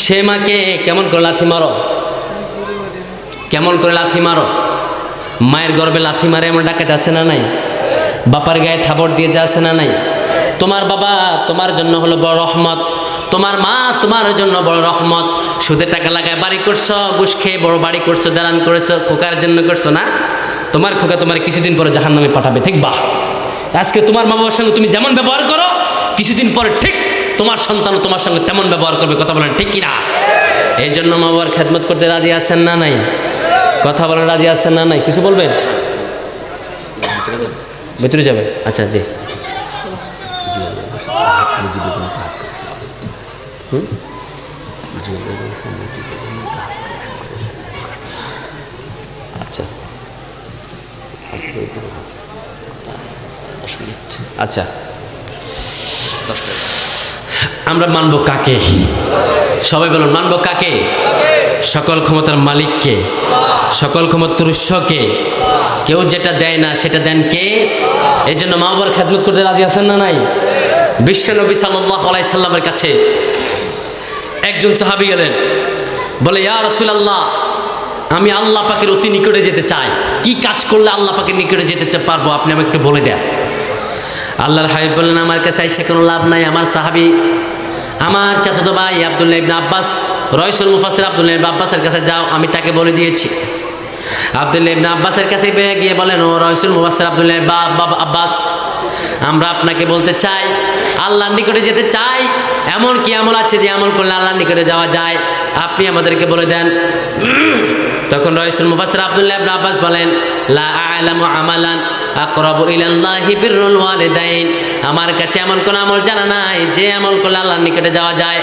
সে মাকে কেমন করে লাথি মারো, কেমন করে লাথি মারো। মায়ের গর্ভে লাথি মারে এমন ডাকাত আছে না নাই? বাপার গায়ে থাপড় দিয়ে যা আছে না নাই? তোমার বাবা তোমার জন্য হলো বড় রহমত, তোমার মা তোমার জন্য বড় রহমত। সুদে টাকা লাগায় বাড়ি করছো, ঘুষ খেয়ে বড় বাড়ি করছো, দালান করেছো, খোকার জন্য করছো না? তোমার খোকা তোমার কিছুদিন পরে জাহান্নামে পাঠাবে, ঠিক বা? আজকে তোমার মা বাবার সঙ্গে তুমি যেমন ব্যবহার করো, কিছুদিন পরে ঠিক তোমার সন্তান তোমার সঙ্গে তেমন ব্যবহার করবে। কথা বলেন ঠিক কিনা? এই জন্য মা বাবার খেদমত করতে রাজি আছেন না নাই? কথা বলেন রাজি আছেন না নাই? কিছু বলবেন? ভেতরে যাবে? আচ্ছা জি। আচ্ছা আচ্ছা, আমরা মানব কাকে? সবাই বলুন, মানব কাকে? সকল ক্ষমতার মালিককে, সকল ক্ষমতার উৎসকে। কেউ যেটা দেয় না সেটা দেন কে? এই জন্য মা বাবার খেদমত করতে রাজি আছেন না নাই? বিশ্বনবী সাল্লাল্লাহু আলাইহি সাল্লামের কাছে একজন সাহাবী গেলেন, বলে ইয়া রাসূলুল্লাহ, আমি আল্লাহ পাকের অতি নিকটে যেতে চাই, কি কাজ করলে আল্লাহ পাকের নিকটে যেতে পারবো, আপনি আমাকে একটু বলে দেন। আল্লাহর হাবিব বললেন, আমার কাছে আইসা কোনো লাভ নাই, আমার সাহাবী, আমার চাচাতো ভাই আব্দুল্লাহ ইবনে আব্বাস, রয়সুল মুফাসসির আব্দুল্লাহ ইবনে আব্বাসের কাছে যাও, আমি তাকে বলে দিয়েছি। আব্দুল্লাহ ইবনে আব্বাসের কাছে গিয়ে বলেন, ও রয়সুল মুফাসসির আব্দুল্লাহ আব্বাস, আমরা আপনাকে বলতে চাই, আল্লাহর নিকটে যেতে চাই, এমন কি আমল আছে যে আমল করলে আল্লাহর নিকটে যাওয়া যায়, আপনি আমাদেরকে বলে দেন। তখন রয়সুল মুফাসসির আব্দুল্লাহ ইবনে আব্বাস বলেন, লা আ'লামু আমালান আকরাবু ইলাল্লাহি বিররুল ওয়ালিদাইন, আমার কাছে এমন কোন আমল জানা নাই যে আমল করলে আল্লাহর নিকটে যাওয়া যায়,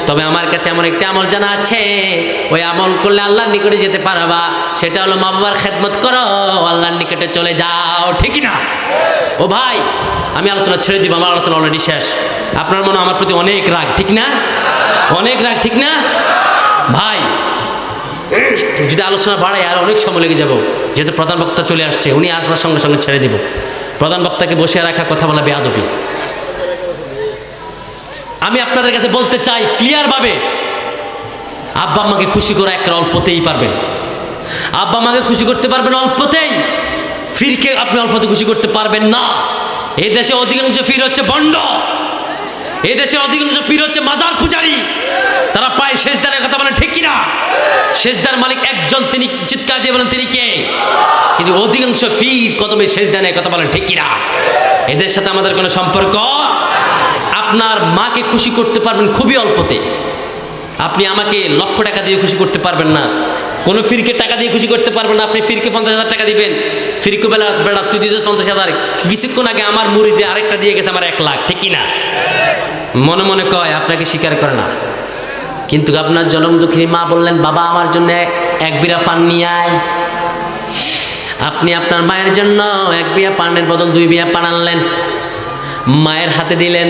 তবে আমার কাছে এমন একটা আমল জানা আছে, ওই আমল করলে আল্লাহর নিকটে যেতে পারবা, সেটা হলো মা বাবার খেদমত করো, আল্লাহর নিকটে চলে যাও। ঠিক না? ও ভাই, আমি আলোচনা ছেড়ে দিব, আমার আলোচনা অলরেডি শেষ। আপনার মনে আমার প্রতি অনেক রাগ, ঠিক না? অনেক রাগ, ঠিক না? ভাই, যদি আলোচনা বাড়ায় আর অনেক সময় লেগে যাব, যেহেতু প্রধান বক্তা চলে আসছে, উনি আসবার সঙ্গে সঙ্গে ছেড়ে দিব। প্রধান বক্তাকে বসে রাখা, কথা বলা বেয়াদবি। আমি আপনাদের কাছে বলতে চাই ক্লিয়ার ভাবে, আব্বা আম্মাকে খুশি করা একটা অল্পতেই পারবেন, আব্বা আম্মাকে খুশি করতে পারবেন অল্পতেই, ফিরকে আপনি অল্পতে খুশি করতে পারবেন না। এই দেশে অধিকাংশ ফির হচ্ছে ভণ্ড, এই দেশে অধিকাংশ পীর হচ্ছে মাজার পূজারী, তারা পায় সেজদার। কথা বলেন ঠিক কিনা? সেজদার মালিক একজন, তিনি চিৎকার দিয়ে বলেন তিনি কে? কিন্তু অধিকাংশ পীর কদমে সেজদা নেয়। কথা বলেন ঠিক কিনা? এদের সাথে আমাদের কোনো সম্পর্ক। আপনার মাকে খুশি করতে পারবেন খুবই অল্পতে, আপনি আমাকে লক্ষ টাকা দিয়ে খুশি করতে পারবেন না, কোনো ফিরকে টাকা দিয়ে খুশি করতে পারবেন না। আপনি ফিরকে 50,000 টাকা দিবেন, ফিরকে বেড়া তুই দিয়েছিস 50,000, কিছুক্ষণ আগে আমার মুরিদে আরেকটা দিয়ে গেছে আমার 1 লাখ। ঠিক কিনা? মনে মনে কয়, আপনাকে স্বীকার করে না। কিন্তু আপনার জনম দুঃখী মা বললেন, বাবা আমার জন্য 1 বিড়া পান নিয়ে আয়। আপনি আপনার মায়ের জন্য 1 বিড়া পানের বদল 2 বিড়া পান আনলেন, মায়ের হাতে দিলেন।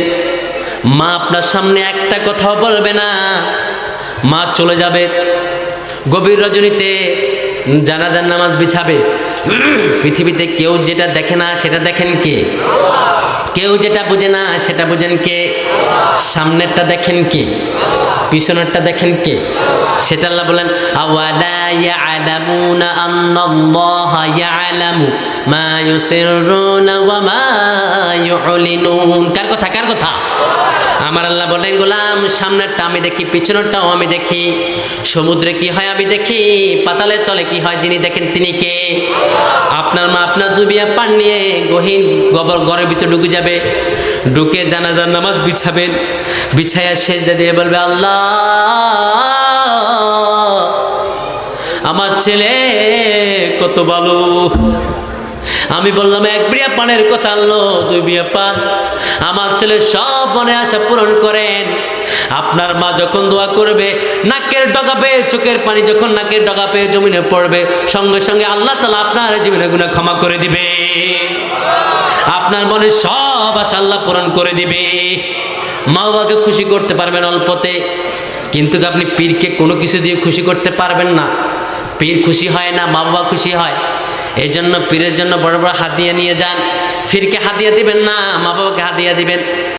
মা আপনার সামনে একটা কথাও বলবে না, মা চলে যাবে। গভীর রজনীতে জানাজার নামাজ বিছাবে। পৃথিবীতে কেউ যেটা দেখে না সেটা দেখেন কে? কেউ যেটা বুঝে না সেটা বুঝেন কে? সামনেরটা দেখেন কে? পিছনেরটা দেখেন কে? সেটা আল্লাহ বলেন, আওয়ালা ইয়ালামুনা আন্নাল্লাহা ইয়ালামু মা ইউসিররুনা ওয়া মা ইউলিনুন। কার কথা? কার কথা? আমার আল্লাহ বলেন, গোলাম সামনেরটা আমি দেখি, পিছনেরটাও আমি দেখি। সমুদ্রে কি হয় আমি দেখি, পাতালের তলে কি হয় যিনি দেখেন তিনি কে? আপনার মা আপনার 2 বিয়া পান নিয়ে গহীন ঘরের ভিতরে ঢুকে যাবে, ঢুকে জানাজার নামাজ বিছাবেন, বিছায়া সেজদা দিয়ে বলবে, আল্লাহ আমার ছেলে কত ভালো। আমি বললাম 1 বিয়া পানের কথা, আনলো 2 বিয়া পান। আমার ছেলের সব মনে আশা পূরণ করেন। আপনার মা যখন দোয়া করবে, নাকের ডগা পেয়ে চোখের পানি যখন নাকের ডগা পেয়ে জমিনে পড়বে, সঙ্গে সঙ্গে আল্লাহ তাআলা আপনার জীবনের গুনাহ ক্ষমা করে দিবে। আপনার মনে সব আশা আল্লাহ পূরণ করে দিবে। মা বাবাকে খুশি করতে পারবেন অল্পতে, কিন্তু আপনি পীরকে কোনো কিছু দিয়ে খুশি করতে পারবেন না। পীর খুশি হয় না, মা বাবা খুশি হয়। এই জন্য পীরের জন্য বড় বড় হাদিয়া নিয়ে যান। পীরকে হাদিয়া দিবেন না, মা বাবাকে হাদিয়া দিবেন।